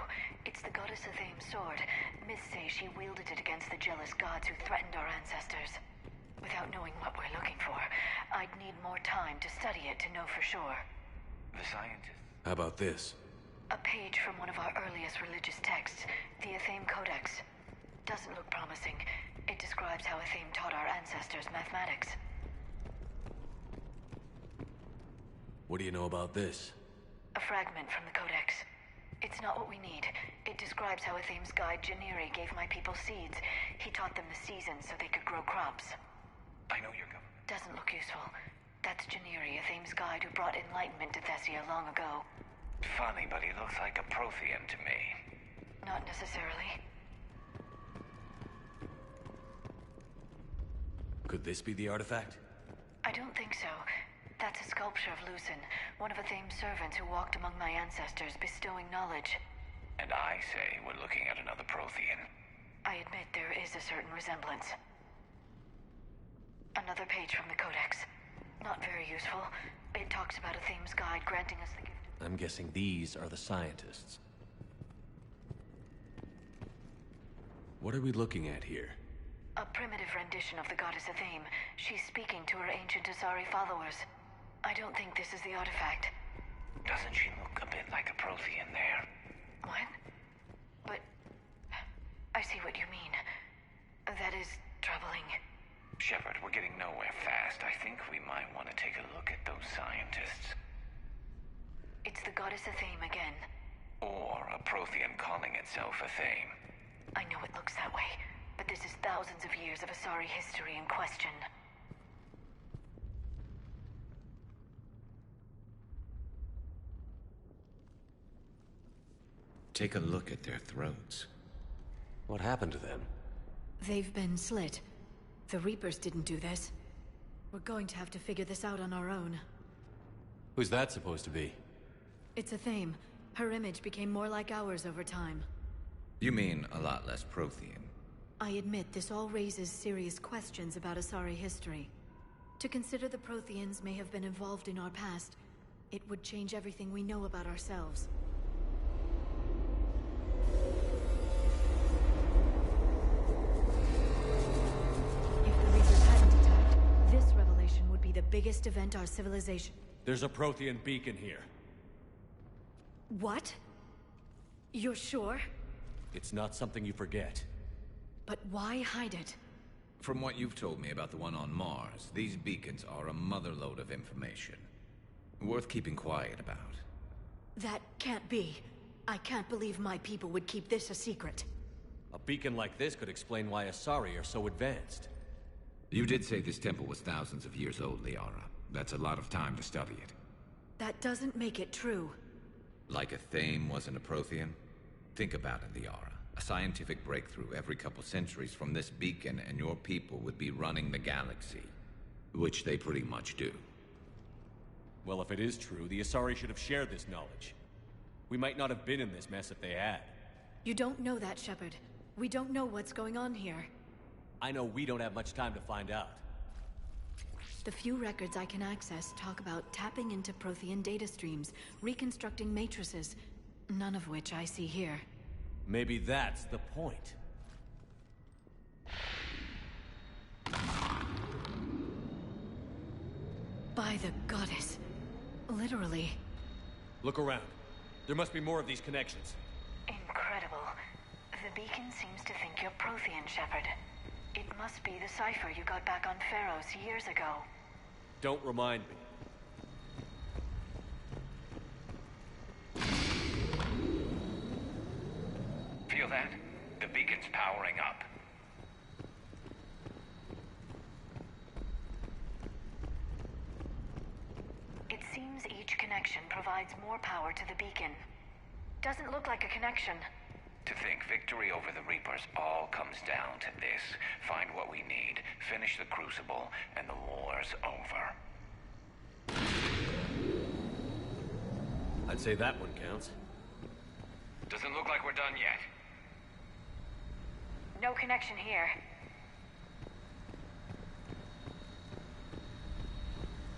It's the goddess Athame's sword. Myths say she wielded it against the jealous gods who threatened our ancestors. Without knowing what we're looking for, I'd need more time to study it to know for sure. The scientist. How about this? A page from one of our earliest religious texts, the Athame Codex. Doesn't look promising. It describes how Athame taught our ancestors mathematics. What do you know about this? A fragment from the Codex. It's not what we need. It describes how Athame's guide Janiri gave my people seeds. He taught them the seasons so they could grow crops. I know your government. Doesn't look useful. That's Janiri, Athame's guide who brought enlightenment to Thessia long ago. Funny, but he looks like a Prothean to me. Not necessarily. Could this be the artifact? I don't think so. That's a sculpture of Lucen, one of Athame's servants who walked among my ancestors, bestowing knowledge. And I say we're looking at another Prothean. I admit there is a certain resemblance. Another page from the Codex. Not very useful. It talks about Athame's guide granting us the gift. I'm guessing these are the scientists. What are we looking at here? A primitive rendition of the goddess Athame. She's speaking to her ancient Asari followers. I don't think this is the artifact. Doesn't she look a bit like a Prothean there? What? But... I see what you mean. That is troubling. Shepard, we're getting nowhere fast. I think we might want to take a look at those scientists. It's the goddess Athame again. Or a Prothean calling itself Athame. I know it looks that way, but this is thousands of years of Asari history in question. Take a look at their throats. What happened to them? They've been slit. The Reapers didn't do this. We're going to have to figure this out on our own. Who's that supposed to be? It's Athame. Her image became more like ours over time. You mean a lot less Prothean? I admit this all raises serious questions about Asari history. To consider the Protheans may have been involved in our past, it would change everything we know about ourselves. If the Reapers hadn't attacked, this revelation would be the biggest event our civilization... There's a Prothean beacon here. What? You're sure? It's not something you forget. But why hide it? From what you've told me about the one on Mars, these beacons are a motherlode of information. Worth keeping quiet about. That can't be. I can't believe my people would keep this a secret. A beacon like this could explain why Asari are so advanced. You did say this temple was thousands of years old, Liara. That's a lot of time to study it. That doesn't make it true. Like Athame wasn't a Prothean? Think about it, Liara. A scientific breakthrough every couple centuries from this beacon and your people would be running the galaxy. Which they pretty much do. Well, if it is true, the Asari should have shared this knowledge. We might not have been in this mess if they had. You don't know that, Shepard. We don't know what's going on here. I know we don't have much time to find out. The few records I can access talk about tapping into Prothean data streams, reconstructing matrices, none of which I see here. Maybe that's the point. By the goddess. Literally. Look around. There must be more of these connections. Incredible. The beacon seems to think you're Prothean, Shepard. It must be the cipher you got back on Pharos years ago. Don't remind me. Feel that? The beacon's powering up. It seems each connection provides more power to the beacon. Doesn't look like a connection. To think victory over the Reapers all comes down to this. Find what we need, finish the Crucible, and the war's over. I'd say that one counts. Doesn't look like we're done yet. No connection here.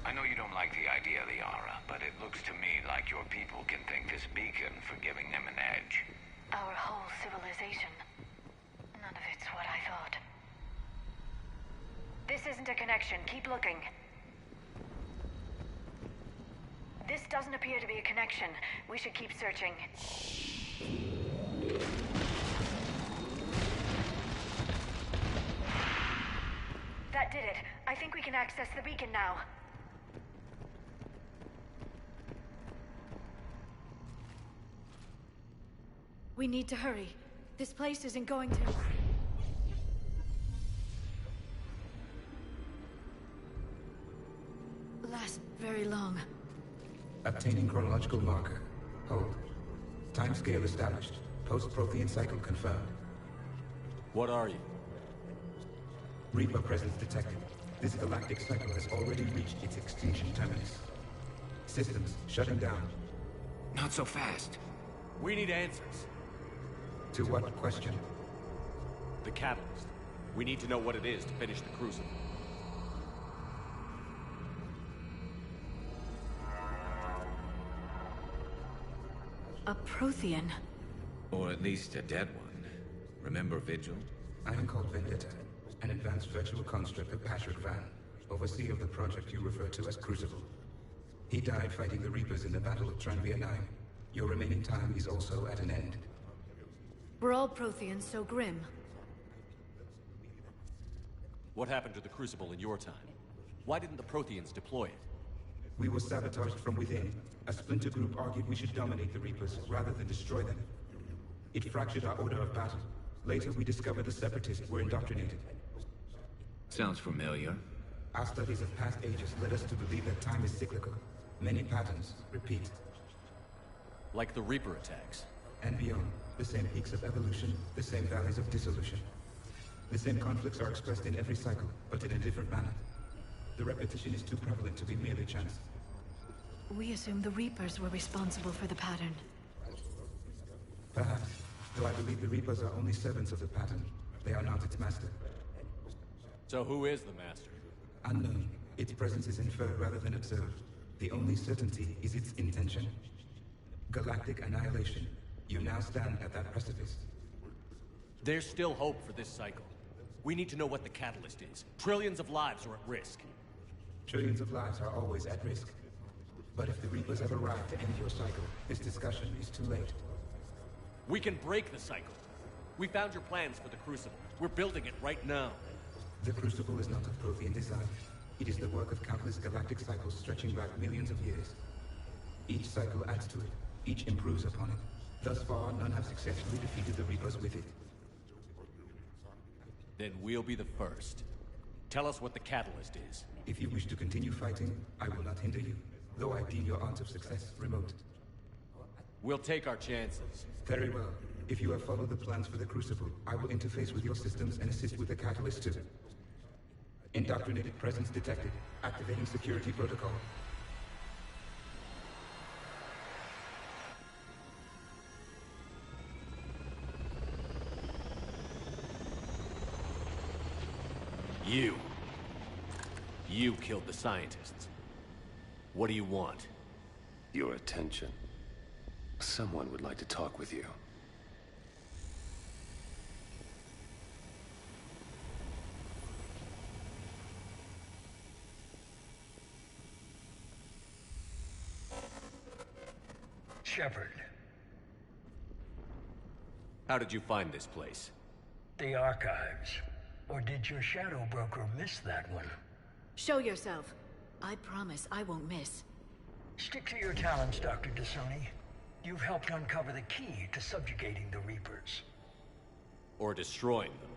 I know you don't like the idea, Liara, but it looks to me like your people can thank this beacon for giving them an edge. Our whole civilization. It's what I thought. This isn't a connection. Keep looking. This doesn't appear to be a connection. We should keep searching. That did it. I think we can access the beacon now. We need to hurry. This place isn't going to... last very long. Obtaining chronological marker. Hold. Timescale established. Post-Prothean cycle confirmed. What are you? Reaper presence detected. This galactic cycle has already reached its extinction terminus. Systems shutting down. Not so fast. We need answers. To what question? The catalyst. We need to know what it is to finish the crucible. A Prothean. Or at least a dead one. Remember Vigil? I am called Vendetta, an advanced virtual construct of Patrick Van, overseer of the project you refer to as Crucible. He died fighting the Reapers in the Battle of Tranvia 9. Your remaining time is also at an end. Were all Protheans so grim? What happened to the Crucible in your time? Why didn't the Protheans deploy it? We were sabotaged from within. A splinter group argued we should dominate the Reapers rather than destroy them. It fractured our order of battle. Later, we discovered the Separatists were indoctrinated. Sounds familiar. Our studies of past ages led us to believe that time is cyclical. Many patterns repeat. Like the Reaper attacks. And beyond, the same peaks of evolution, the same valleys of dissolution. The same conflicts are expressed in every cycle, but in a different manner. The repetition is too prevalent to be merely chance. We assumed the Reapers were responsible for the pattern. Perhaps, though I believe the Reapers are only servants of the pattern. They are not its master. So who is the master? Unknown. Its presence is inferred rather than observed. The only certainty is its intention. Galactic annihilation. You now stand at that precipice. There's still hope for this cycle. We need to know what the catalyst is. Trillions of lives are at risk. Trillions of lives are always at risk. But if the Reapers have arrived to end your cycle, this discussion is too late. We can break the cycle. We found your plans for the Crucible. We're building it right now. The Crucible is not of Prothean design. It is the work of countless galactic cycles stretching back millions of years. Each cycle adds to it. Each improves upon it. Thus far, none have successfully defeated the Reapers with it. Then we'll be the first. Tell us what the catalyst is. If you wish to continue fighting, I will not hinder you, though I deem your odds of success remote. We'll take our chances. Very well. If you have followed the plans for the Crucible, I will interface with your systems and assist with the catalyst too. Indoctrinated presence detected. Activating security protocol. You killed the scientists. What do you want? Your attention. Someone would like to talk with you. Shepard. How did you find this place? The archives. Or did your shadow broker miss that one? Show yourself. I promise I won't miss. Stick to your talents, Dr. D'Soni. You've helped uncover the key to subjugating the Reapers. Or destroying them.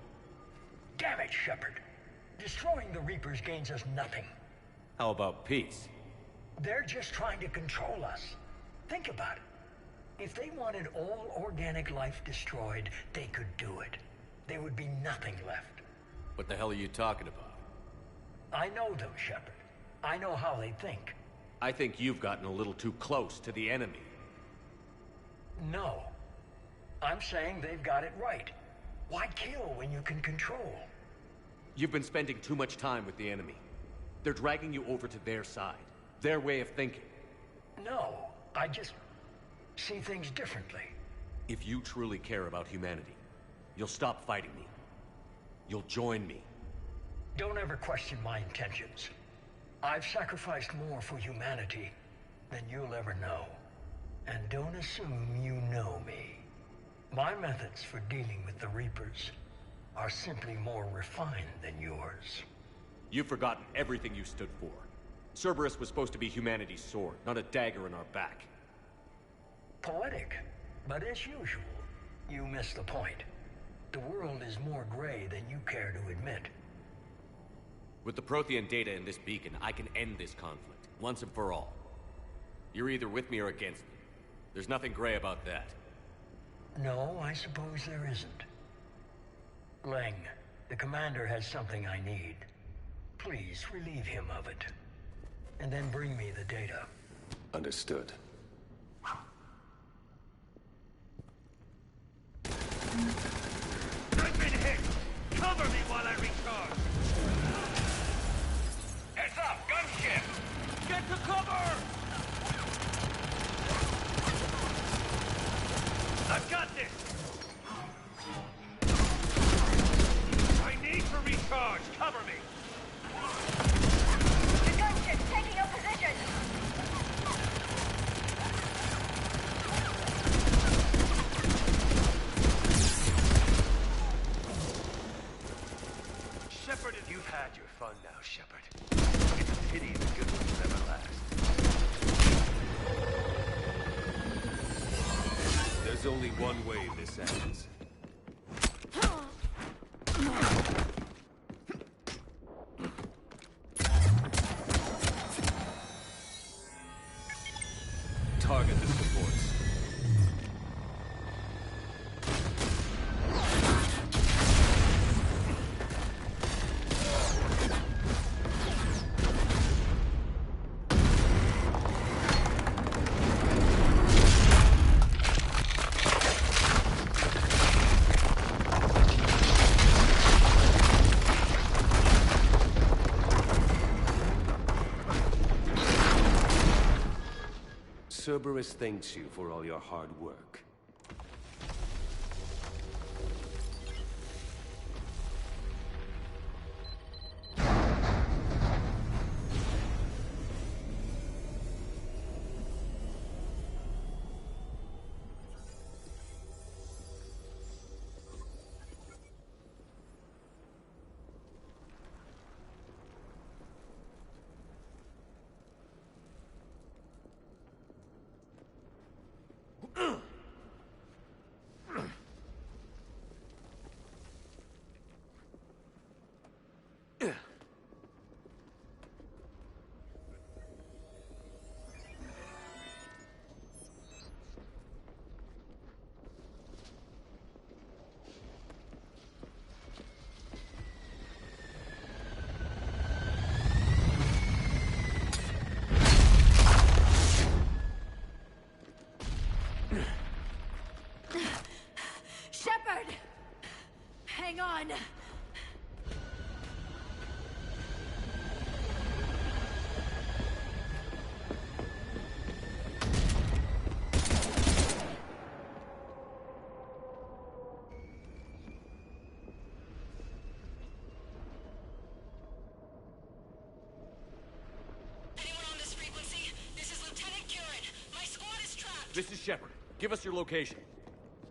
Damn it, Shepard. Destroying the Reapers gains us nothing. How about peace? They're just trying to control us. Think about it. If they wanted all organic life destroyed, they could do it. There would be nothing left. What the hell are you talking about? I know them, Shepard. I know how they think. I think you've gotten a little too close to the enemy. No. I'm saying they've got it right. Why kill when you can control? You've been spending too much time with the enemy. They're dragging you over to their side. Their way of thinking. No, I just see things differently. If you truly care about humanity, you'll stop fighting me. you'll join me. Don't ever question my intentions. I've sacrificed more for humanity than you'll ever know. And don't assume you know me. My methods for dealing with the Reapers are simply more refined than yours. You've forgotten everything you stood for. Cerberus was supposed to be humanity's sword, not a dagger in our back. Poetic, but as usual, you miss the point. The world is more gray than you care to admit. With the Prothean data in this beacon, I can end this conflict, once and for all. You're either with me or against me. There's nothing gray about that. No, I suppose there isn't. Leng, the commander has something I need. Please relieve him of it. And then bring me the data. Understood. I've been hit! Cover me while I recharge! Heads up! Gunship! Get to cover! I've got this! I need to recharge! Cover me! The gunship's taking up position! Shepard, you've had your fun now, Shepard. It's a pity the good ones never last. There's only one way this ends. Target the supports. Cerberus thanks you for all your hard work. Shepard! Hang on! This is Shepard. Give us your location.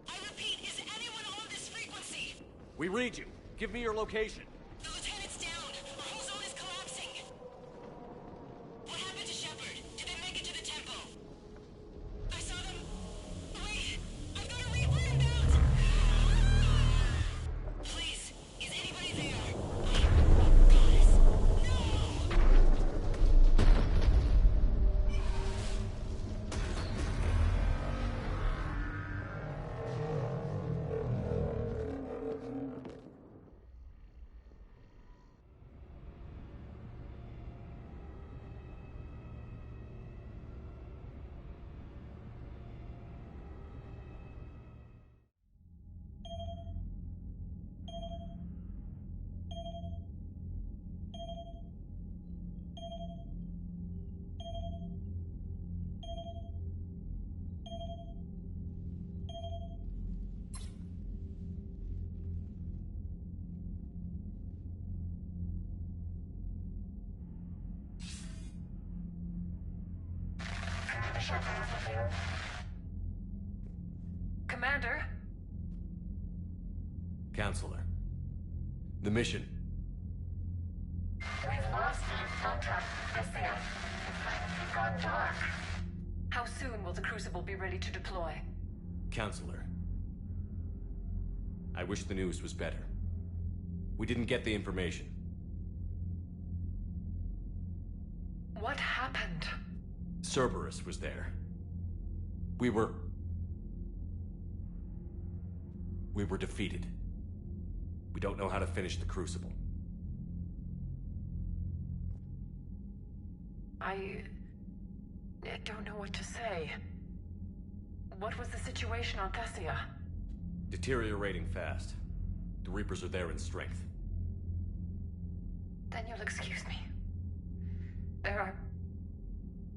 I repeat, is anyone on this frequency? We read you. Give me your location. The lieutenant's down. Our whole zone is collapsing. What happened to Shepard? Did they make it to the temple? I saw them. Wait, I've got a Reaper inbound. Please, is anybody there? Guys, no! Commander? Counselor. The mission. We've lost contact with Thessia. It's gone dark. How soon will the Crucible be ready to deploy? Counselor. I wish the news was better. We didn't get the information. What happened? Cerberus was there. We were defeated. We don't know how to finish the Crucible. I don't know what to say. What was the situation on Thessia? Deteriorating fast. The Reapers are there in strength. Then you'll excuse me. There are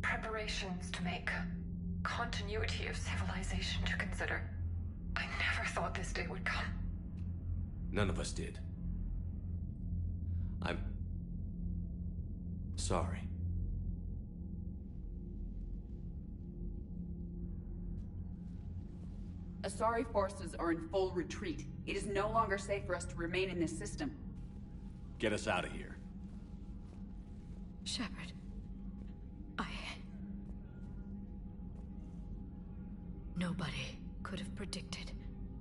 preparations to make, continuity of civilization to consider. I never thought this day would come. None of us did. I'm sorry. Asari forces are in full retreat. It is no longer safe for us to remain in this system. Get us out of here. Shepard. Nobody could have predicted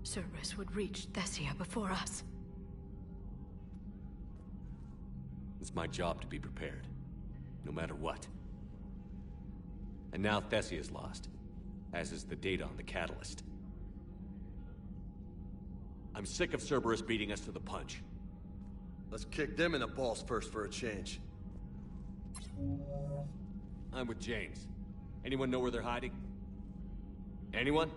Cerberus would reach Thessia before us. It's my job to be prepared, no matter what. And now Thessia's lost, as is the data on the catalyst. I'm sick of Cerberus beating us to the punch. Let's kick them in the balls first for a change. I'm with James. Anyone know where they're hiding? Anyone?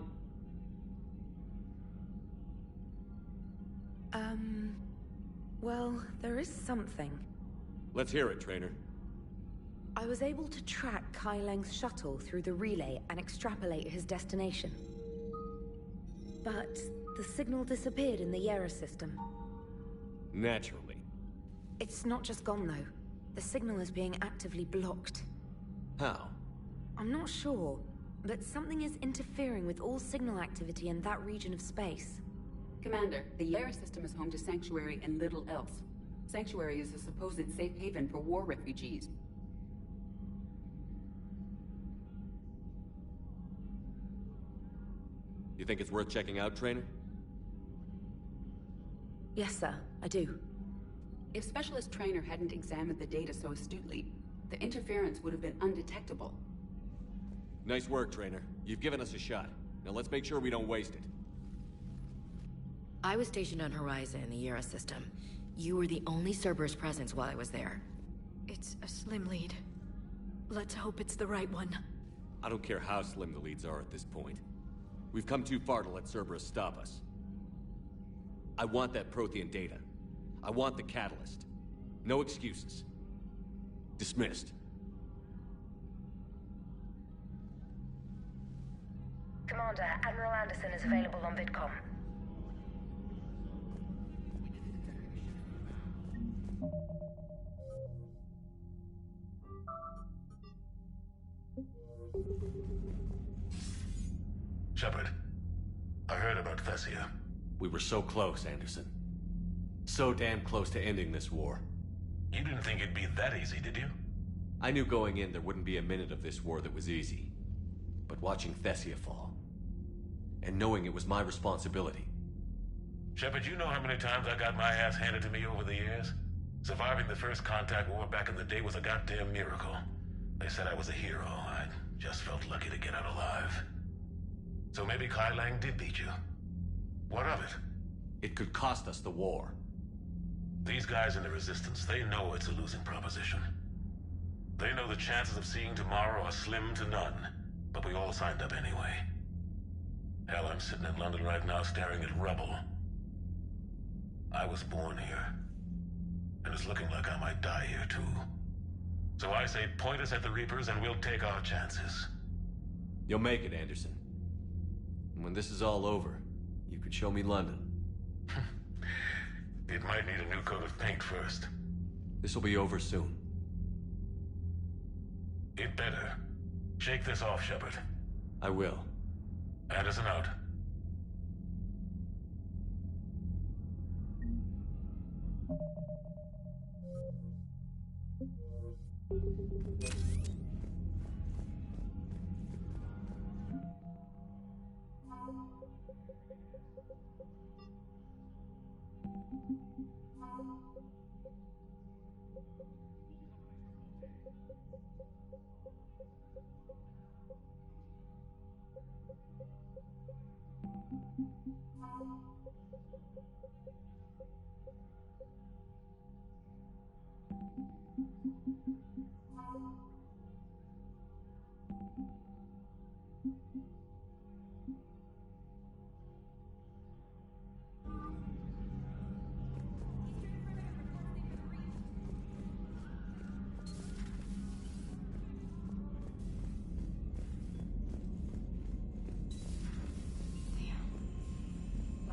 Well, there is something. Let's hear it, Trainer. I was able to track Kai Leng's shuttle through the relay and extrapolate his destination. But the signal disappeared in the Yera system. Naturally. It's not just gone, though. The signal is being actively blocked. How? I'm not sure, but something is interfering with all signal activity in that region of space. Commander, the Yera system is home to Sanctuary and little else. Sanctuary is a supposed safe haven for war refugees. You think it's worth checking out, Trainer? Yes, sir, I do. If Specialist Trainer hadn't examined the data so astutely, the interference would have been undetectable. Nice work, Trainer. You've given us a shot. Now let's make sure we don't waste it. I was stationed on Horizon in the Yera system. You were the only Cerberus presence while I was there. It's a slim lead. Let's hope it's the right one. I don't care how slim the leads are at this point. We've come too far to let Cerberus stop us. I want that Prothean data. I want the catalyst. No excuses. Dismissed. Commander, Admiral Anderson is available on VidCom. Shepard, I heard about Thessia. We were so close, Anderson. So damn close to ending this war. You didn't think it'd be that easy, did you? I knew going in there wouldn't be a minute of this war that was easy. But watching Thessia fall, and knowing it was my responsibility. Shepard, you know how many times I got my ass handed to me over the years? Surviving the first contact war back in the day was a goddamn miracle. They said I was a hero. I just felt lucky to get out alive. So maybe Kai Lang did beat you. What of it? It could cost us the war. These guys in the Resistance, they know it's a losing proposition. They know the chances of seeing tomorrow are slim to none, but we all signed up anyway. Hell, I'm sitting in London right now staring at rubble. I was born here, and it's looking like I might die here too. So I say point us at the Reapers and we'll take our chances. You'll make it, Anderson. And when this is all over, you could show me London. It might need a new coat of paint first. This will be over soon. It better. Shake this off, Shepard. I will. Anderson out.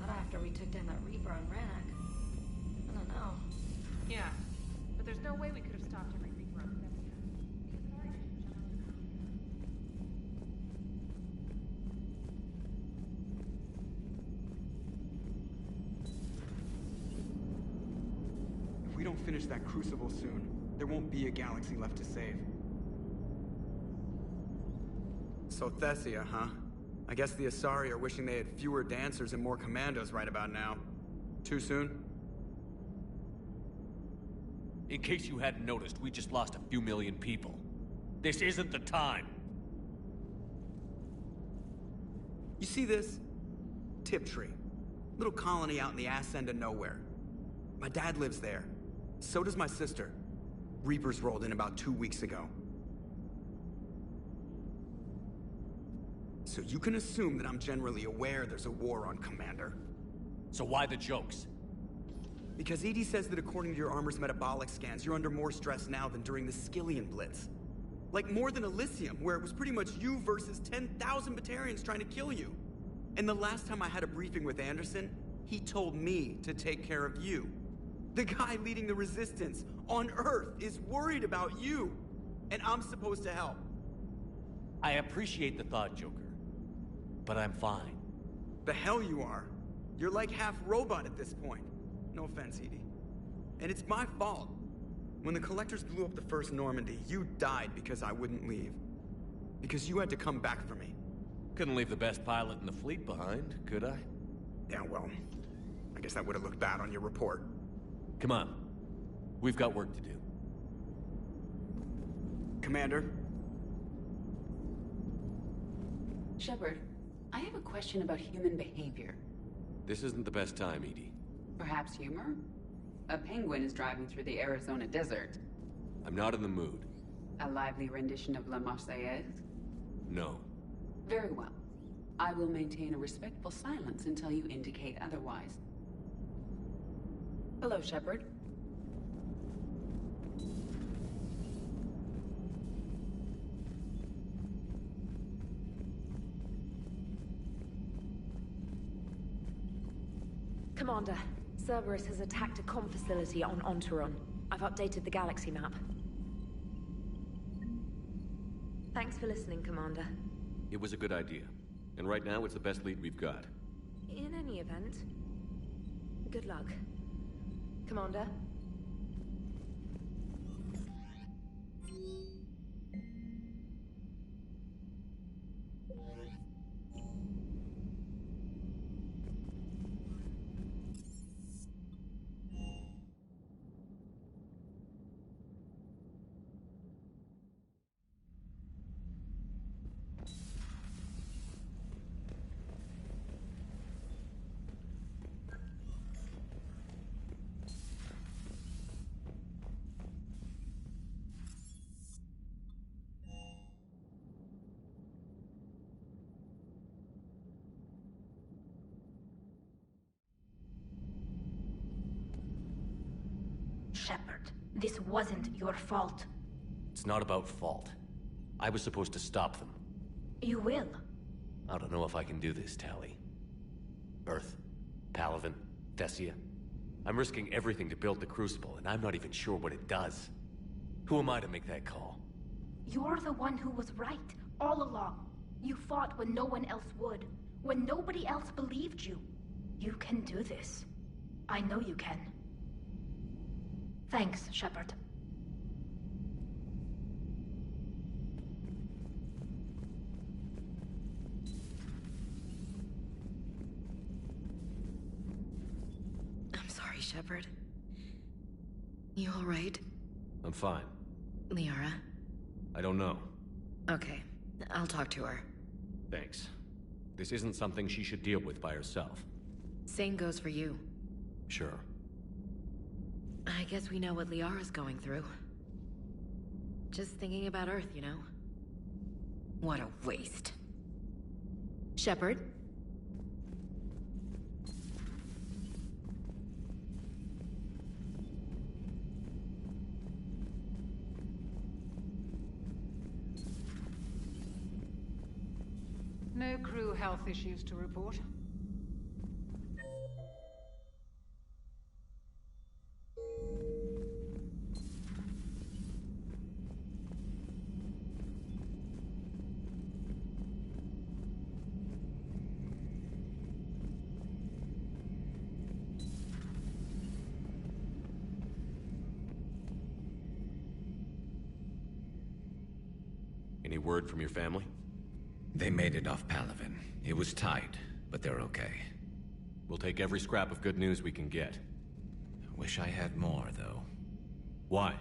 After we took down that Reaper on Rannoch. I don't know. Yeah, but there's no way we could have stopped every Reaper on Thessia. If we don't finish that crucible soon, there won't be a galaxy left to save. So Thessia, huh? I guess the Asari are wishing they had fewer dancers and more commandos right about now. Too soon? In case you hadn't noticed, we just lost a few million people. This isn't the time. You see this? Tiptree. Little colony out in the ass end of nowhere. My dad lives there. So does my sister. Reapers rolled in about 2 weeks ago. So you can assume that I'm generally aware there's a war on, Commander. So why the jokes? Because EDI says that according to your armor's metabolic scans, you're under more stress now than during the Skillian Blitz. Like more than Elysium, where it was pretty much you versus 10,000 Batarians trying to kill you. And the last time I had a briefing with Anderson, he told me to take care of you. The guy leading the resistance on Earth is worried about you. And I'm supposed to help. I appreciate the thought, Joker. But I'm fine. The hell you are. You're like half robot at this point. No offense, EDI. And it's my fault. When the Collectors blew up the first Normandy, you died because I wouldn't leave. Because you had to come back for me. Couldn't leave the best pilot in the fleet behind, could I? Yeah, well, I guess that would have looked bad on your report. Come on. We've got work to do. Commander? Shepard, I have a question about human behavior. This isn't the best time, EDI. Perhaps humor? A penguin is driving through the Arizona desert. I'm not in the mood. A lively rendition of La Marseillaise? No. Very well. I will maintain a respectful silence until you indicate otherwise. Hello, Shepard. Commander, Cerberus has attacked a comm facility on Ontaron. I've updated the galaxy map. Thanks for listening, Commander. It was a good idea. And right now, it's the best lead we've got. In any event, good luck. Commander? Shepard, this wasn't your fault. It's not about fault. I was supposed to stop them. You will. I don't know if I can do this, Tali. Earth, Palaven, Thessia. I'm risking everything to build the Crucible, and I'm not even sure what it does. Who am I to make that call? You're the one who was right, all along. You fought when no one else would, when nobody else believed you. You can do this. I know you can. Thanks, Shepard. I'm sorry, Shepard. You alright? I'm fine. Liara? I don't know. Okay, I'll talk to her. Thanks. This isn't something she should deal with by herself. Same goes for you. Sure. I guess we know what Liara's going through. Just thinking about Earth, you know? What a waste. Shepard? No crew health issues to report. Any word from your family? They made it off Palaven. It was tight, but they're okay. We'll take every scrap of good news we can get. Wish I had more, though. Why?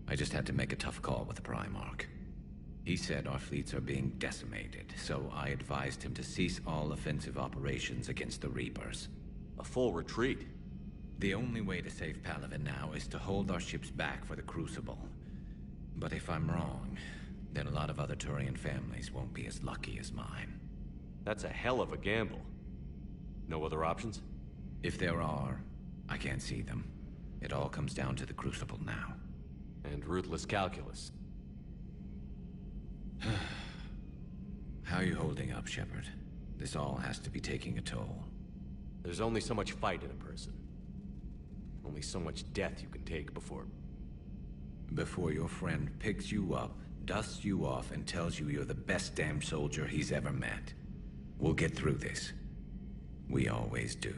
I just had to make a tough call with the Primarch. He said our fleets are being decimated, so I advised him to cease all offensive operations against the Reapers. A full retreat? The only way to save Palaven now is to hold our ships back for the Crucible. But if I'm wrong, then a lot of other Turian families won't be as lucky as mine. That's a hell of a gamble. No other options? If there are, I can't see them. It all comes down to the Crucible now. And ruthless calculus. How are you holding up, Shepard? This all has to be taking a toll. There's only so much fight in a person. Only so much death you can take before... Before your friend picks you up, dusts you off, and tells you you're the best damn soldier he's ever met. We'll get through this. We always do.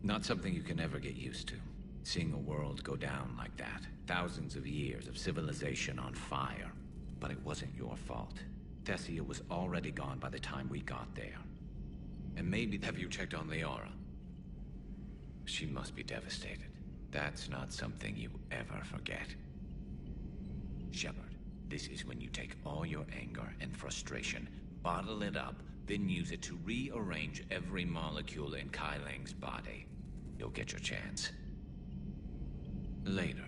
Not something you can ever get used to. Seeing a world go down like that. Thousands of years of civilization on fire. But it wasn't your fault. Thessia was already gone by the time we got there. And maybe... Have you checked on Liara? She must be devastated. That's not something you ever forget. Shepard, this is when you take all your anger and frustration, bottle it up, then use it to rearrange every molecule in Kai Lang's body. You'll get your chance. Later.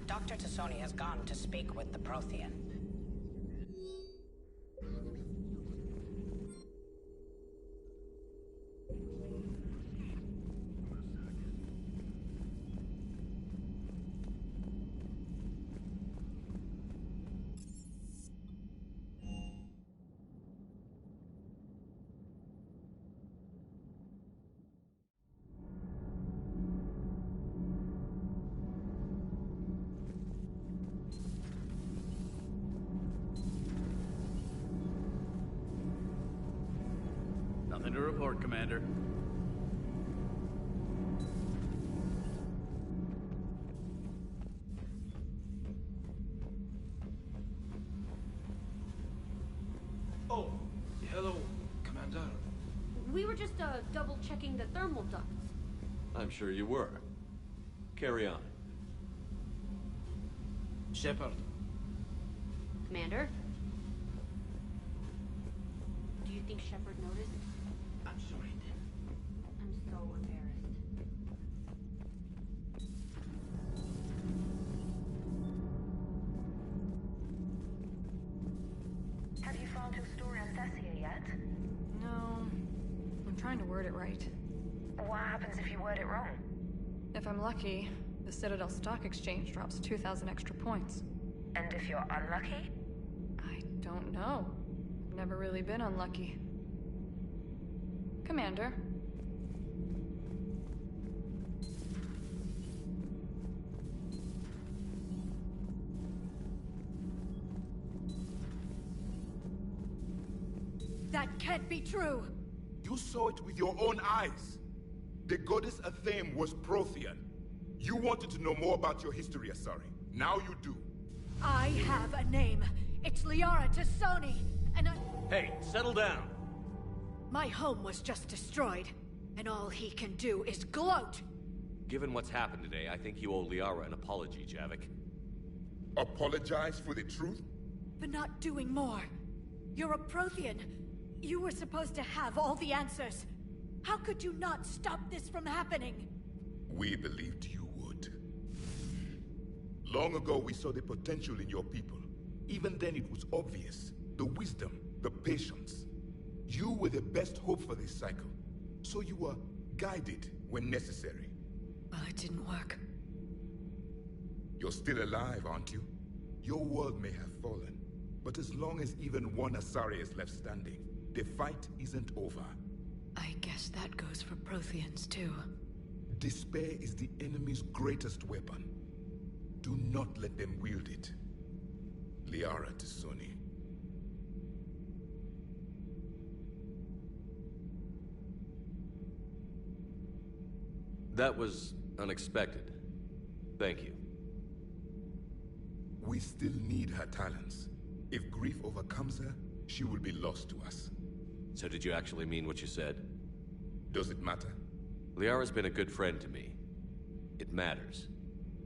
Dr. Tassoni has gone to speak with the Prothean. Nothing to report, Commander. Oh, hello, Commander. We were just double-checking the thermal ducts. I'm sure you were. Carry on. Shepard. Commander? Do you think Shepard noticed? I'm sure he did. I'm so embarrassed. Have you found your story on Thessia yet? No. I'm trying to word it right. What happens if you word it wrong? If I'm lucky, the Citadel Stock Exchange drops 2,000 extra points. And if you're unlucky? I don't know. I've never really been unlucky. Commander. That can't be true! You saw it with your own eyes. The goddess Athame was Prothean. You wanted to know more about your history, Asari. Now you do. I have a name. It's Liara Tassoni, and I... Hey, settle down. My home was just destroyed, and all he can do is gloat! Given what's happened today, I think you owe Liara an apology, Javik. Apologize for the truth? For not doing more. You're a Prothean. You were supposed to have all the answers. How could you not stop this from happening? We believed you would. Long ago, we saw the potential in your people. Even then, it was obvious. The wisdom, the patience. You were the best hope for this cycle. So you were guided when necessary. Well, it didn't work. You're still alive, aren't you? Your world may have fallen, but as long as even one Asari is left standing, the fight isn't over. I guess that goes for Protheans, too. Despair is the enemy's greatest weapon. Do not let them wield it. Liara Tassoni. That was unexpected. Thank you. We still need her talents. If grief overcomes her, she will be lost to us. So did you actually mean what you said? Does it matter? Liara's been a good friend to me. It matters.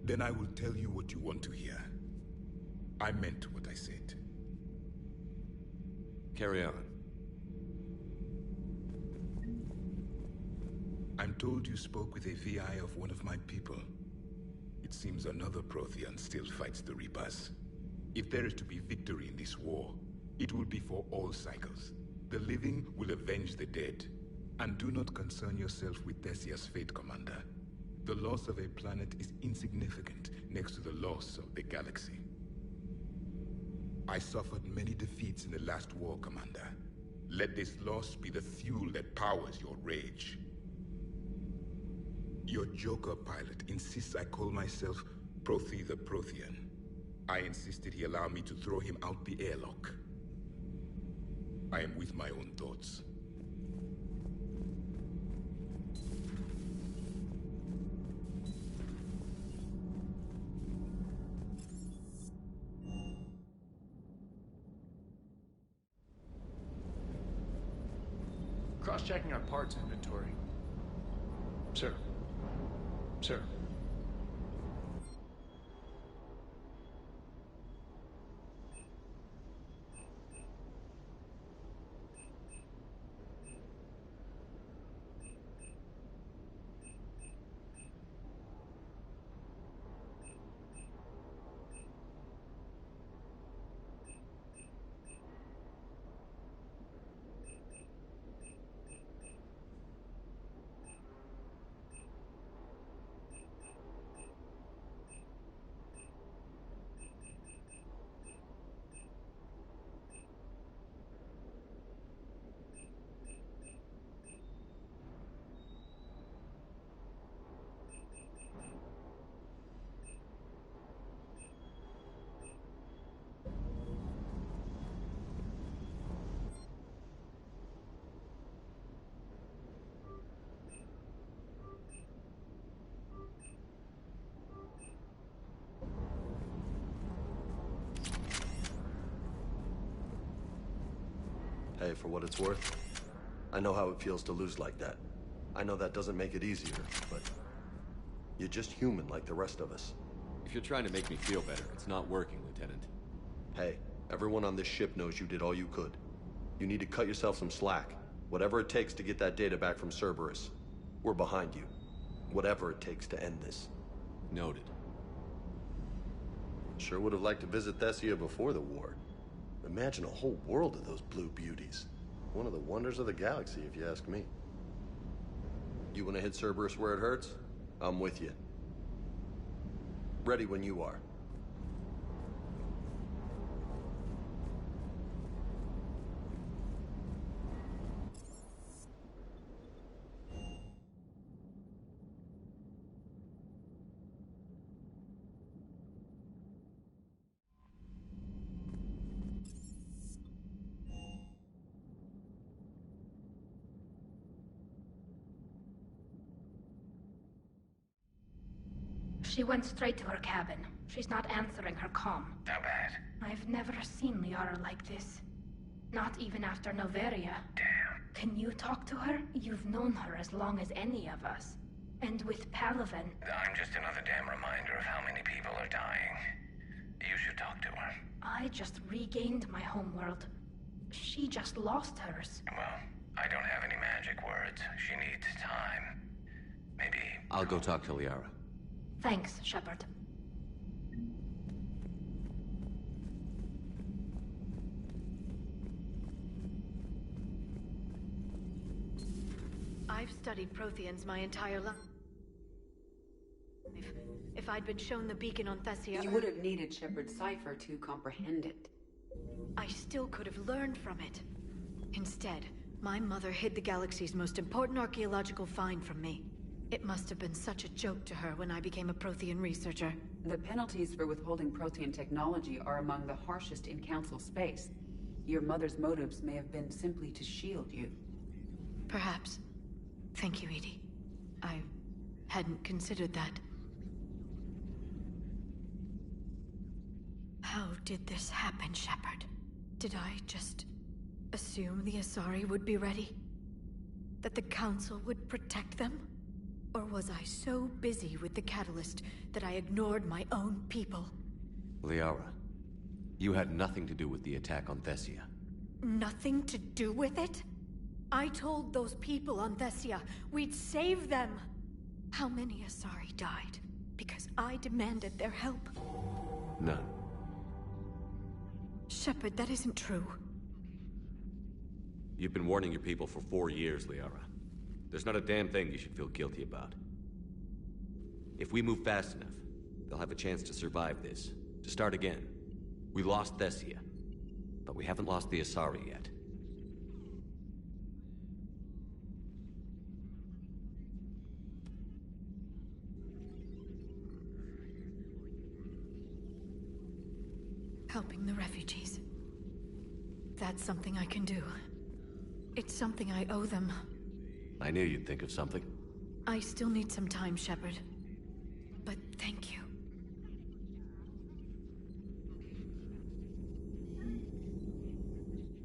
Then I will tell you what you want to hear. I meant what I said. Carry on. I'm told you spoke with a VI of one of my people. It seems another Prothean still fights the Reapers. If there is to be victory in this war, it will be for all cycles. The living will avenge the dead. And do not concern yourself with Thessia's fate, Commander. The loss of a planet is insignificant next to the loss of the galaxy. I suffered many defeats in the last war, Commander. Let this loss be the fuel that powers your rage. Your Joker pilot insists I call myself Prothe the Prothean. I insisted he allow me to throw him out the airlock. I am with my own thoughts. Cross-checking our parts inventory. Sir. Sir. Hey, for what it's worth, I know how it feels to lose like that. I know that doesn't make it easier, but you're just human like the rest of us. If you're trying to make me feel better, it's not working, Lieutenant. Hey, everyone on this ship knows you did all you could. You need to cut yourself some slack. Whatever it takes to get that data back from Cerberus. We're behind you. Whatever it takes to end this. Noted. Sure would have liked to visit Thessia before the war. Imagine a whole world of those blue beauties. One of the wonders of the galaxy, if you ask me. You want to hit Cerberus where it hurts? I'm with you. Ready when you are. She went straight to her cabin. She's not answering her comm. How bad? I've never seen Liara like this. Not even after Noveria. Damn. Can you talk to her? You've known her as long as any of us. And with Palaven... I'm just another damn reminder of how many people are dying. You should talk to her. I just regained my homeworld. She just lost hers. Well, I don't have any magic words. She needs time. Maybe... I'll go talk to Liara. Thanks, Shepard. I've studied Protheans my entire life. If I'd been shown the beacon on Thessia... You would have needed Shepard's cipher to comprehend it. I still could have learned from it. Instead, my mother hid the galaxy's most important archaeological find from me. It must have been such a joke to her when I became a Prothean researcher. The penalties for withholding Prothean technology are among the harshest in Council space. Your mother's motives may have been simply to shield you. Perhaps. Thank you, Edie. I hadn't considered that. How did this happen, Shepard? Did I just assume the Asari would be ready? That the Council would protect them? Or was I so busy with the Catalyst that I ignored my own people? Liara, you had nothing to do with the attack on Thessia. Nothing to do with it? I told those people on Thessia we'd save them. How many Asari died because I demanded their help? None. Shepard, that isn't true. You've been warning your people for 4 years, Liara. There's not a damn thing you should feel guilty about. If we move fast enough, they'll have a chance to survive this, to start again. We lost Thessia, but we haven't lost the Asari yet. Helping the refugees. That's something I can do. It's something I owe them. I knew you'd think of something. I still need some time, Shepard. But thank you.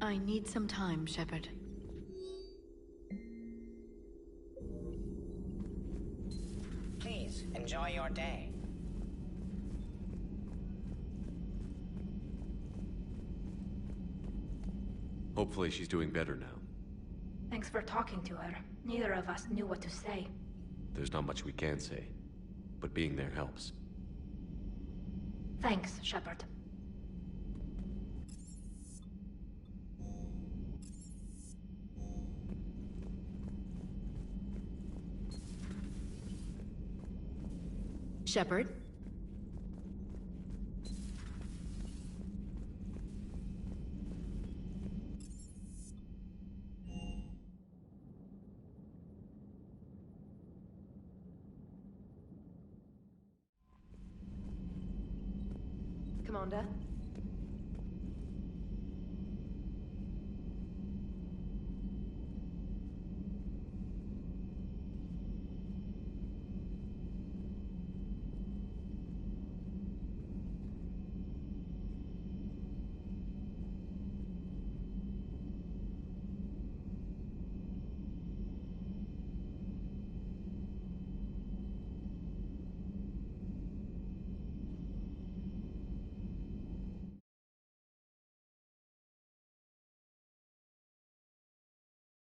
I need some time, Shepard. Please, enjoy your day. Hopefully she's doing better now. Thanks for talking to her. Neither of us knew what to say. There's not much we can say, but being there helps. Thanks, Shepard. Shepard? Commander,